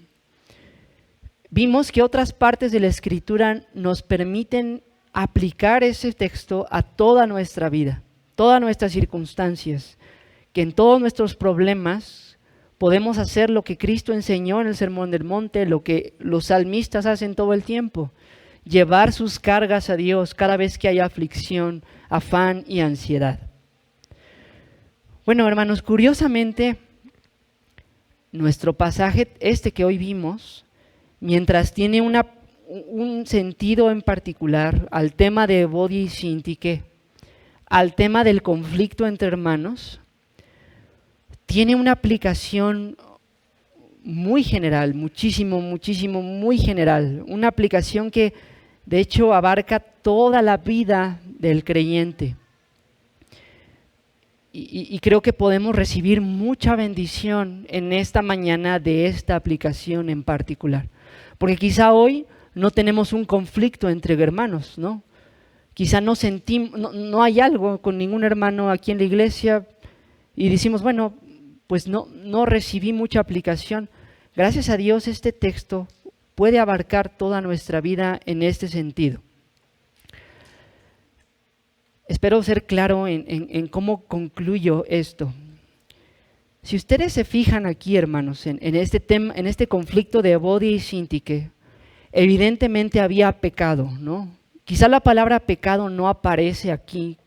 vimos que otras partes de la Escritura nos permiten aplicar ese texto a toda nuestra vida, todas nuestras circunstancias, que en todos nuestros problemas podemos hacer lo que Cristo enseñó en el Sermón del Monte, lo que los salmistas hacen todo el tiempo, llevar sus cargas a Dios cada vez que hay aflicción, afán y ansiedad. Bueno, hermanos, curiosamente, nuestro pasaje, que hoy vimos, mientras tiene un sentido en particular al tema de Evodia y Síntique, al tema del conflicto entre hermanos, tiene una aplicación muy general, muy general, una aplicación que de hecho abarca toda la vida del creyente. Y creo que podemos recibir mucha bendición en esta mañana de esta aplicación en particular. Porque quizá hoy no tenemos un conflicto entre hermanos, ¿no? Quizá no hay algo con ningún hermano aquí en la iglesia y decimos, bueno, pues no recibí mucha aplicación. Gracias a Dios este texto puede abarcar toda nuestra vida en este sentido. Espero ser claro en cómo concluyo esto. Si ustedes se fijan aquí, hermanos, en este tema, en este conflicto de Evodia y Síntique, evidentemente había pecado, ¿no? Quizá la palabra pecado no aparece aquí,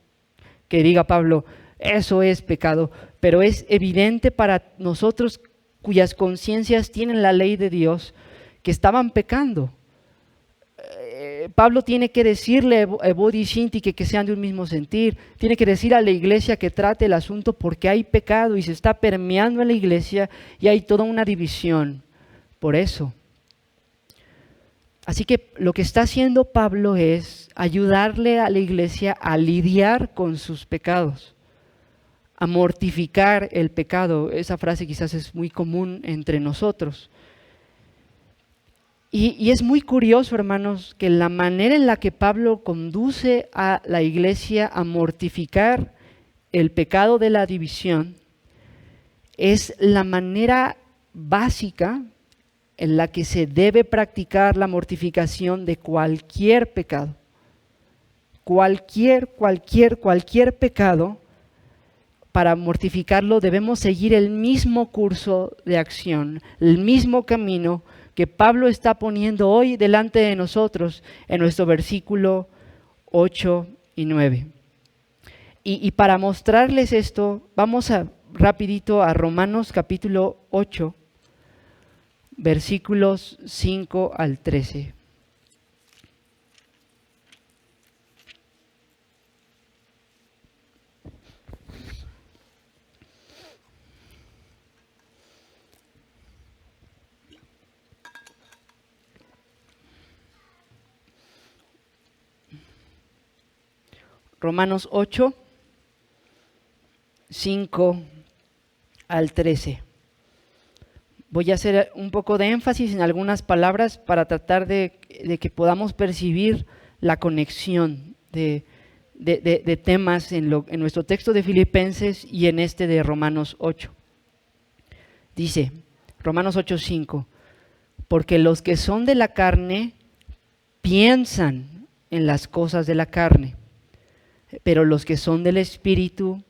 que diga Pablo, eso es pecado, pero es evidente para nosotros cuyas conciencias tienen la ley de Dios, que estaban pecando. Pablo tiene que decirle a Ebod y Síntique que sean de un mismo sentir, tiene que decir a la iglesia que trate el asunto porque hay pecado y se está permeando en la iglesia y hay toda una división por eso. Así que lo que está haciendo Pablo es ayudarle a la iglesia a lidiar con sus pecados, a mortificar el pecado. Esa frase quizás es muy común entre nosotros. Y es muy curioso, hermanos, que la manera en la que Pablo conduce a la iglesia a mortificar el pecado de la división es la manera básica en la que se debe practicar la mortificación de cualquier pecado. Cualquier pecado, para mortificarlo debemos seguir el mismo curso de acción, el mismo camino que Pablo está poniendo hoy delante de nosotros en nuestro versículo 8 y 9. Y para mostrarles esto, vamos rapidito a Romanos capítulo 8, versículos 5 al 13. Romanos 8, 5 al 13. Voy a hacer un poco de énfasis en algunas palabras para tratar de que podamos percibir la conexión de temas en nuestro texto de Filipenses y en este de Romanos 8. Dice, Romanos 8, 5, porque los que son de la carne piensan en las cosas de la carne, pero los que son del Espíritu,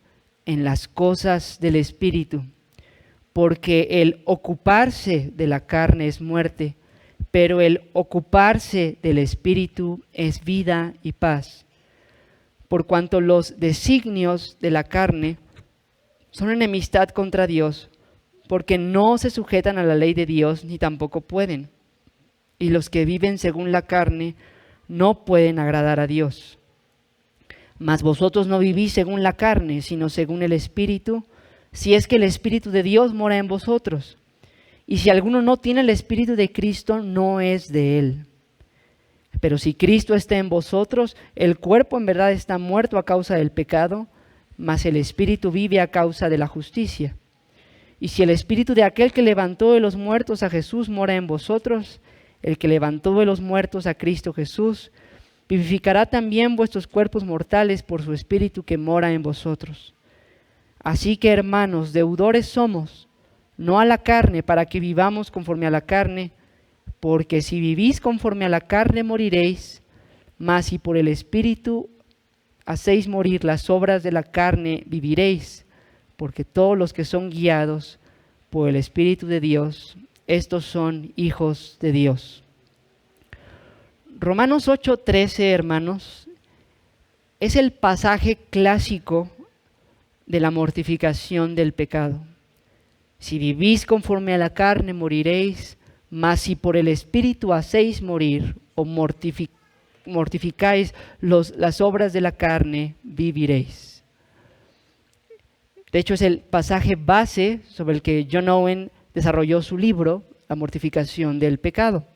en las cosas del Espíritu. Porque el ocuparse de la carne es muerte, pero el ocuparse del Espíritu es vida y paz. Por cuanto los designios de la carne son enemistad contra Dios, porque no se sujetan a la ley de Dios ni tampoco pueden. Y los que viven según la carne no pueden agradar a Dios. Mas vosotros no vivís según la carne, sino según el Espíritu, si es que el Espíritu de Dios mora en vosotros. Y si alguno no tiene el Espíritu de Cristo, no es de él. Pero si Cristo está en vosotros, el cuerpo en verdad está muerto a causa del pecado, mas el Espíritu vive a causa de la justicia. Y si el Espíritu de aquel que levantó de los muertos a Jesús mora en vosotros, el que levantó de los muertos a Cristo Jesús, vivificará también vuestros cuerpos mortales por su Espíritu que mora en vosotros. Así que, hermanos, deudores somos, no a la carne, para que vivamos conforme a la carne, porque si vivís conforme a la carne moriréis, mas si por el Espíritu hacéis morir las obras de la carne, viviréis, porque todos los que son guiados por el Espíritu de Dios, estos son hijos de Dios. Romanos 8:13, hermanos, es el pasaje clásico de la mortificación del pecado. Si vivís conforme a la carne, moriréis, mas si por el Espíritu hacéis morir o mortificáis las obras de la carne, viviréis. De hecho, es el pasaje base sobre el que John Owen desarrolló su libro, La mortificación del pecado,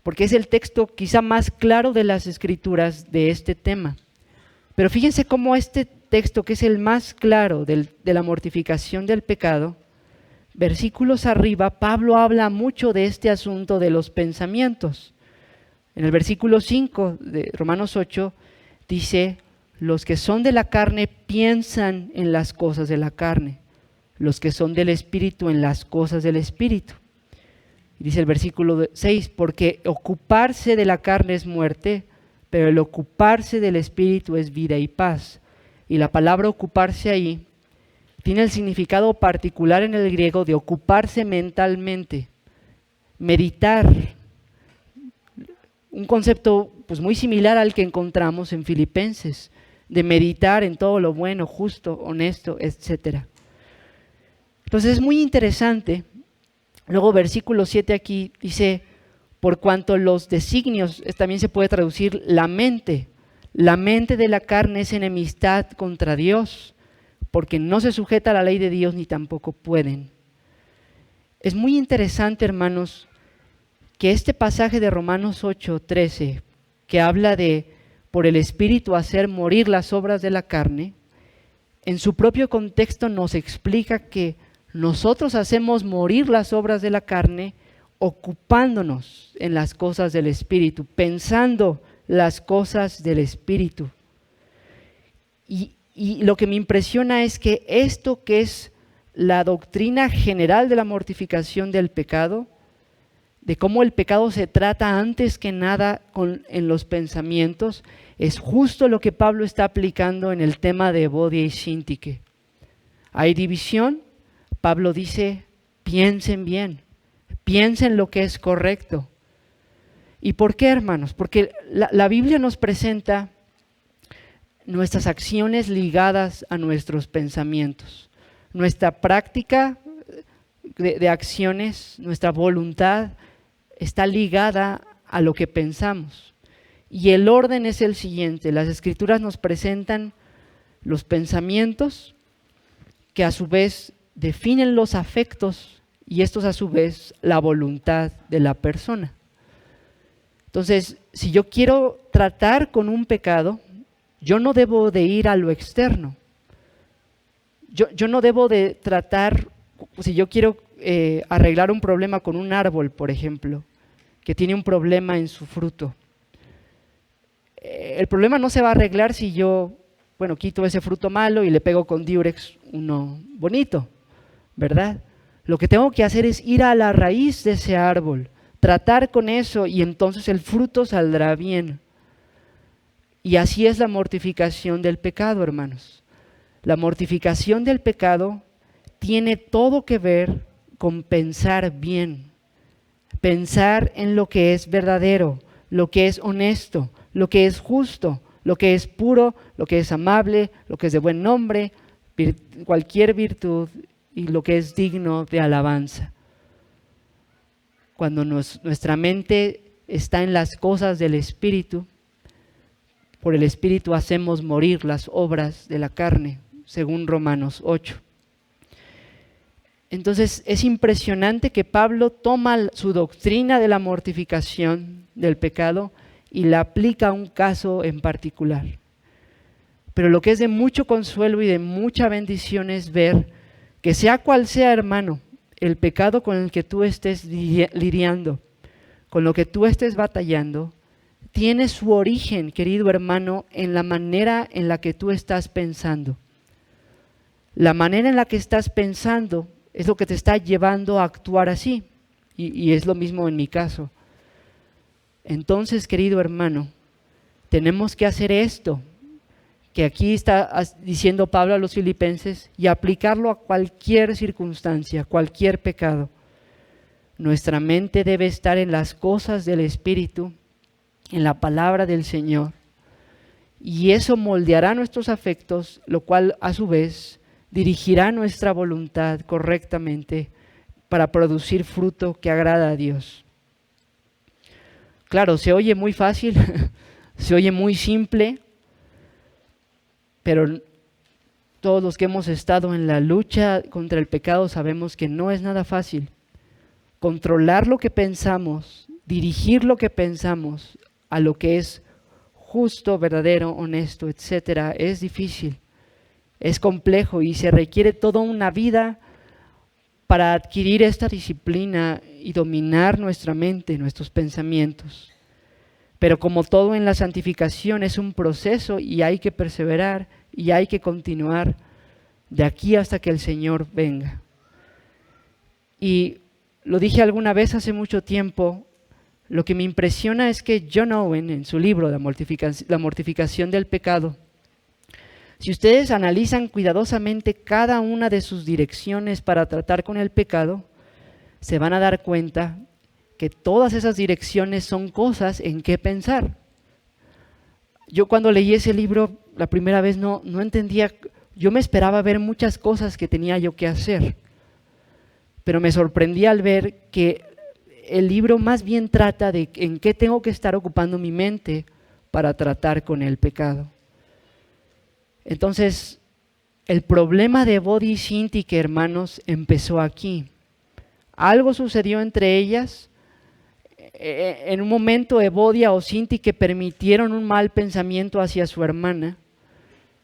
porque es el texto quizá más claro de las Escrituras de este tema. Pero fíjense cómo este texto, que es el más claro de la mortificación del pecado, versículos arriba, Pablo habla mucho de este asunto de los pensamientos. En el versículo 5 de Romanos 8 dice, los que son de la carne piensan en las cosas de la carne, los que son del Espíritu en las cosas del Espíritu. Y dice el versículo 6, porque ocuparse de la carne es muerte, pero el ocuparse del Espíritu es vida y paz. Y la palabra ocuparse ahí tiene el significado particular en el griego de ocuparse mentalmente, meditar. Un concepto pues muy similar al que encontramos en Filipenses, de meditar en todo lo bueno, justo, honesto, etc. Entonces es muy interesante. Luego versículo 7 aquí dice, por cuanto los designios, también se puede traducir la mente de la carne es enemistad contra Dios, porque no se sujeta a la ley de Dios ni tampoco pueden. Es muy interesante, hermanos, que este pasaje de Romanos 8:13, que habla de por el Espíritu hacer morir las obras de la carne, en su propio contexto nos explica que nosotros hacemos morir las obras de la carne ocupándonos en las cosas del Espíritu, pensando las cosas del Espíritu. Y lo que me impresiona es que esto que es la doctrina general de la mortificación del pecado, de cómo el pecado se trata antes que nada en los pensamientos, es justo lo que Pablo está aplicando en el tema de Evodia y Síntique. Hay división, Pablo dice, piensen bien, piensen lo que es correcto. ¿Y por qué, hermanos? Porque la Biblia nos presenta nuestras acciones ligadas a nuestros pensamientos. Nuestra práctica de acciones, nuestra voluntad está ligada a lo que pensamos. Y el orden es el siguiente: las Escrituras nos presentan los pensamientos que a su vez definen los afectos y estos a su vez la voluntad de la persona. Entonces, si yo quiero tratar con un pecado, yo no debo de ir a lo externo. Yo no debo de tratar, si yo quiero arreglar un problema con un árbol, por ejemplo, que tiene un problema en su fruto. El problema no se va a arreglar si yo, quito ese fruto malo y le pego con Durex uno bonito, ¿verdad? Lo que tengo que hacer es ir a la raíz de ese árbol, tratar con eso y entonces el fruto saldrá bien. Y así es la mortificación del pecado, hermanos. La mortificación del pecado tiene todo que ver con pensar bien, pensar en lo que es verdadero, lo que es honesto, lo que es justo, lo que es puro, lo que es amable, lo que es de buen nombre, cualquier virtud y lo que es digno de alabanza. Cuando nuestra mente está en las cosas del Espíritu, por el Espíritu hacemos morir las obras de la carne, según Romanos 8. Entonces es impresionante que Pablo toma su doctrina de la mortificación del pecado y la aplica a un caso en particular. Pero lo que es de mucho consuelo y de mucha bendición es ver que sea cual sea, hermano, el pecado con el que tú estés lidiando, con lo que tú estés batallando, tiene su origen, querido hermano, en la manera en la que tú estás pensando. La manera en la que estás pensando es lo que te está llevando a actuar así. Y es lo mismo en mi caso. Entonces, querido hermano, tenemos que hacer esto que aquí está diciendo Pablo a los filipenses y aplicarlo a cualquier circunstancia, cualquier pecado. Nuestra mente debe estar en las cosas del Espíritu, en la palabra del Señor. Y eso moldeará nuestros afectos, lo cual a su vez dirigirá nuestra voluntad correctamente para producir fruto que agrada a Dios. Claro, se oye muy fácil, se oye muy simple, pero todos los que hemos estado en la lucha contra el pecado sabemos que no es nada fácil. Controlar lo que pensamos, dirigir lo que pensamos a lo que es justo, verdadero, honesto, etcétera, es difícil, es complejo y se requiere toda una vida para adquirir esta disciplina y dominar nuestra mente, nuestros pensamientos. Pero como todo en la santificación es un proceso y hay que perseverar y hay que continuar de aquí hasta que el Señor venga. Y lo dije alguna vez hace mucho tiempo, lo que me impresiona es que John Owen, en su libro La mortificación del pecado, si ustedes analizan cuidadosamente cada una de sus direcciones para tratar con el pecado, se van a dar cuenta que todas esas direcciones son cosas en qué pensar. Yo cuando leí ese libro la primera vez no entendía, yo me esperaba ver muchas cosas que tenía yo que hacer, pero me sorprendí al ver que el libro más bien trata de en qué tengo que estar ocupando mi mente para tratar con el pecado. Entonces, el problema de Evodia y Sintique, hermanos, empezó aquí. Algo sucedió entre ellas. En un momento Evodia o Sintique permitieron un mal pensamiento hacia su hermana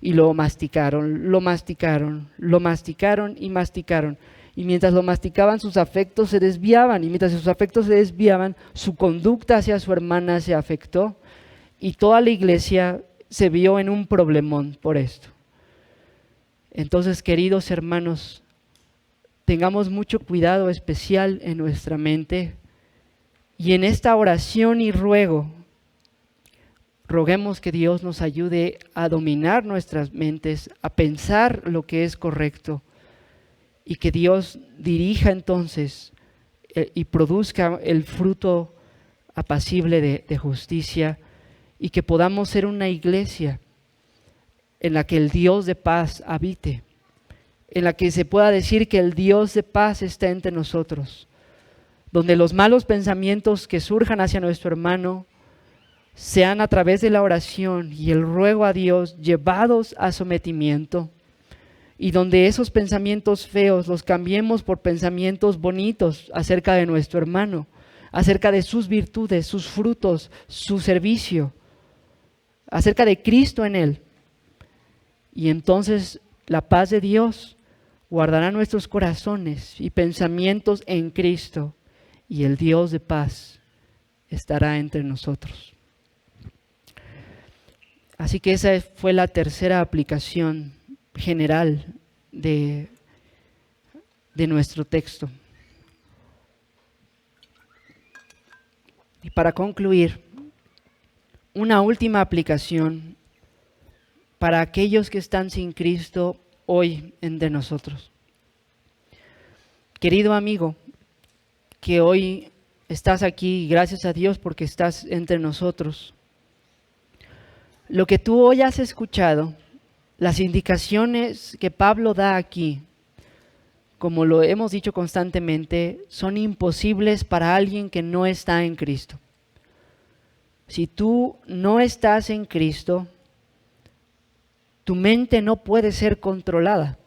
y lo masticaron. Y mientras lo masticaban, sus afectos se desviaban. Y mientras sus afectos se desviaban, su conducta hacia su hermana se afectó. Y toda la iglesia se vio en un problemón por esto. Entonces, queridos hermanos, tengamos mucho cuidado especial en nuestra mente. Y en esta oración y ruego, roguemos que Dios nos ayude a dominar nuestras mentes, a pensar lo que es correcto. Y que Dios dirija entonces y produzca el fruto apacible de justicia, y que podamos ser una iglesia en la que el Dios de paz habite, en la que se pueda decir que el Dios de paz está entre nosotros, donde los malos pensamientos que surjan hacia nuestro hermano sean a través de la oración y el ruego a Dios llevados a sometimiento, y donde esos pensamientos feos los cambiemos por pensamientos bonitos acerca de nuestro hermano, acerca de sus virtudes, sus frutos, su servicio, acerca de Cristo en él. Y entonces la paz de Dios guardará nuestros corazones y pensamientos en Cristo, y el Dios de paz estará entre nosotros. Así que esa fue la tercera aplicación general de nuestro texto. Y para concluir, una última aplicación para aquellos que están sin Cristo hoy entre nosotros. Querido amigo, que hoy estás aquí, gracias a Dios porque estás entre nosotros. Lo que tú hoy has escuchado, las indicaciones que Pablo da aquí, como lo hemos dicho constantemente, son imposibles para alguien que no está en Cristo. Si tú no estás en Cristo, tu mente no puede ser controlada.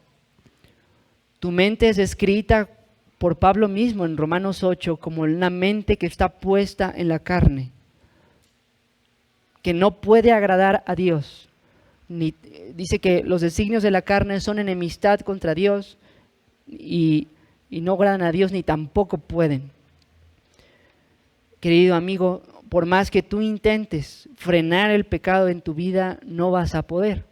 Tu mente es descrita por Pablo mismo en Romanos 8 como una mente que está puesta en la carne, que no puede agradar a Dios. Dice que los designios de la carne son enemistad contra Dios y no agradan a Dios ni tampoco pueden. Querido amigo, por más que tú intentes frenar el pecado en tu vida, no vas a poder.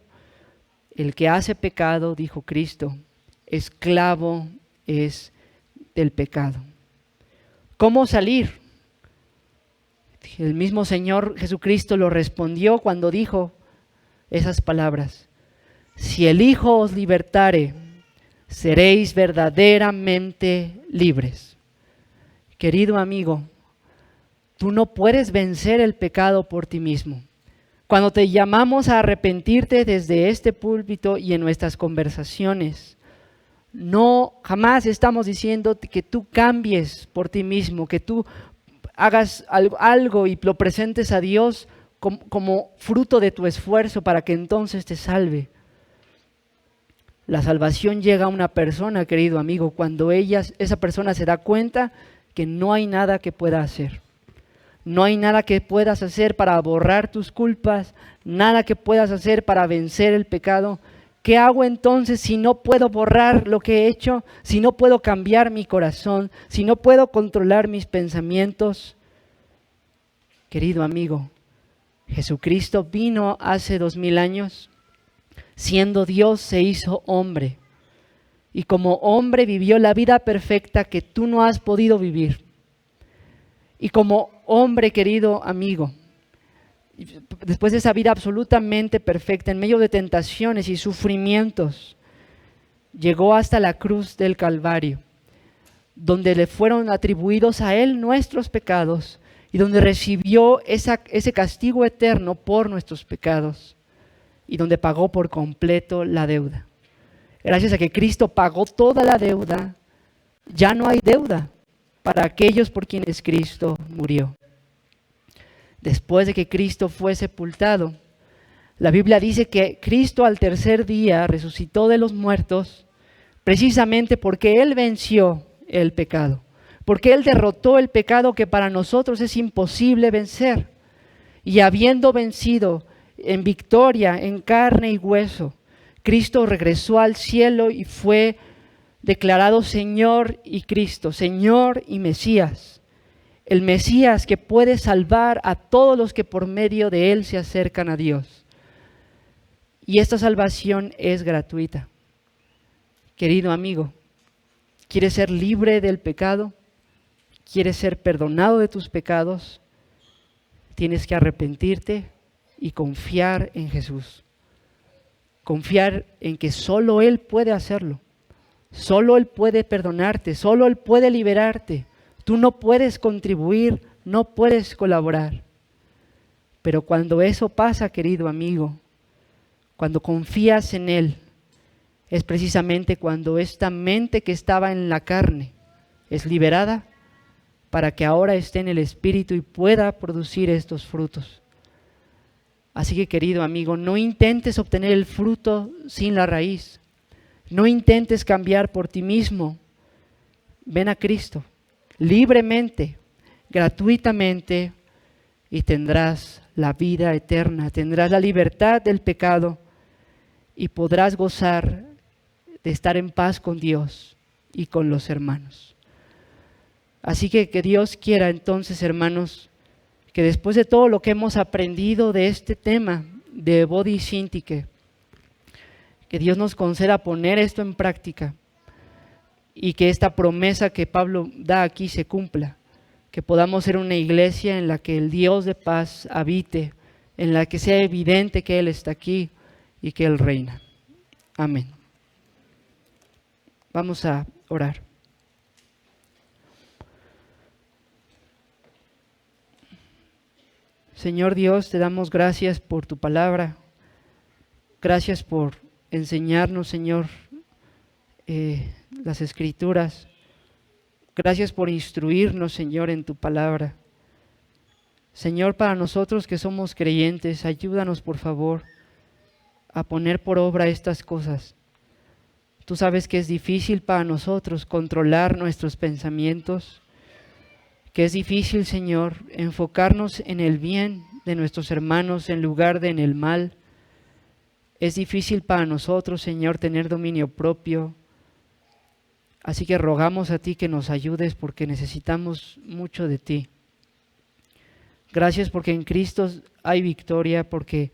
El que hace pecado, dijo Cristo, esclavo es del pecado. ¿Cómo salir? El mismo Señor Jesucristo lo respondió cuando dijo esas palabras: si el Hijo os libertare, seréis verdaderamente libres. Querido amigo, tú no puedes vencer el pecado por ti mismo. Cuando te llamamos a arrepentirte desde este púlpito y en nuestras conversaciones, jamás estamos diciendo que tú cambies por ti mismo, que tú hagas algo y lo presentes a Dios como fruto de tu esfuerzo para que entonces te salve. La salvación llega a una persona, querido amigo, cuando esa persona se da cuenta que no hay nada que pueda hacer. No hay nada que puedas hacer para borrar tus culpas, nada que puedas hacer para vencer el pecado. ¿Qué hago entonces si no puedo borrar lo que he hecho? Si no puedo cambiar mi corazón, si no puedo controlar mis pensamientos. Querido amigo, Jesucristo vino hace 2000 años, siendo Dios se hizo hombre. Y como hombre vivió la vida perfecta que tú no has podido vivir. Y como hombre, querido amigo, después de esa vida absolutamente perfecta, en medio de tentaciones y sufrimientos, llegó hasta la cruz del Calvario, donde le fueron atribuidos a Él nuestros pecados y donde recibió ese castigo eterno por nuestros pecados y donde pagó por completo la deuda. Gracias a que Cristo pagó toda la deuda, Ya no hay deuda para aquellos por quienes Cristo murió. Después de que Cristo fue sepultado, la Biblia dice que Cristo al tercer día resucitó de los muertos precisamente porque Él venció el pecado, porque Él derrotó el pecado que para nosotros es imposible vencer. Y habiendo vencido en victoria, en carne y hueso, Cristo regresó al cielo y fue declarado Señor y Cristo, Señor y Mesías. El Mesías que puede salvar a todos los que por medio de Él se acercan a Dios. Y esta salvación es gratuita. Querido amigo, ¿quieres ser libre del pecado? ¿Quieres ser perdonado de tus pecados? Tienes que arrepentirte y confiar en Jesús. Confiar en que solo Él puede hacerlo. Solo Él puede perdonarte, solo Él puede liberarte. Tú no puedes contribuir, no puedes colaborar. Pero cuando eso pasa, querido amigo, cuando confías en Él, es precisamente cuando esta mente que estaba en la carne es liberada para que ahora esté en el Espíritu y pueda producir estos frutos. Así que, querido amigo, no intentes obtener el fruto sin la raíz. No intentes cambiar por ti mismo. Ven a Cristo libremente, gratuitamente, y tendrás la vida eterna, tendrás la libertad del pecado y podrás gozar de estar en paz con Dios y con los hermanos. Así que Dios quiera entonces, hermanos, que después de todo lo que hemos aprendido de este tema de Bodhi Syntyche, que Dios nos conceda poner esto en práctica y que esta promesa que Pablo da aquí se cumpla, que podamos ser una iglesia en la que el Dios de paz habite, en la que sea evidente que Él está aquí y que Él reina. Amén. Vamos a orar. Señor Dios, te damos gracias por tu palabra. Gracias por enseñarnos, Señor, las Escrituras. Gracias por instruirnos, Señor, en tu palabra. Señor, para nosotros que somos creyentes, ayúdanos, por favor, a poner por obra estas cosas. Tú sabes que es difícil para nosotros controlar nuestros pensamientos, que es difícil, Señor, enfocarnos en el bien de nuestros hermanos en lugar de en el mal. Es difícil para nosotros, Señor, tener dominio propio. Así que rogamos a ti que nos ayudes porque necesitamos mucho de ti. Gracias porque en Cristo hay victoria, porque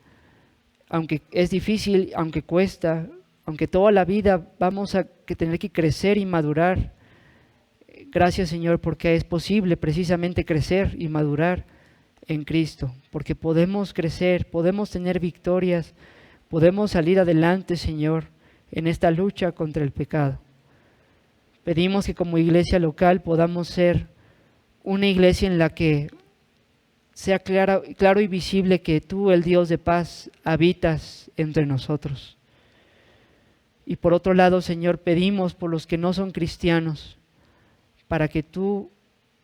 aunque es difícil, aunque cuesta, aunque toda la vida vamos a tener que crecer y madurar. Gracias, Señor, porque es posible precisamente crecer y madurar en Cristo, porque podemos crecer, podemos tener victorias, podemos salir adelante, Señor, en esta lucha contra el pecado. Pedimos que como iglesia local podamos ser una iglesia en la que sea claro y visible que tú, el Dios de paz, habitas entre nosotros. Y por otro lado, Señor, pedimos por los que no son cristianos, para que tú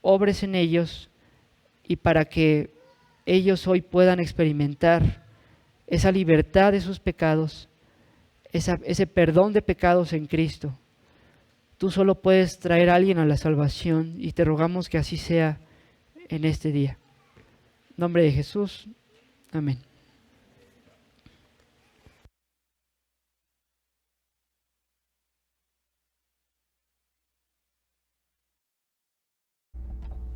obres en ellos y para que ellos hoy puedan experimentar esa libertad de sus pecados, ese perdón de pecados en Cristo. Tú solo puedes traer a alguien a la salvación y te rogamos que así sea en este día. En nombre de Jesús, amén.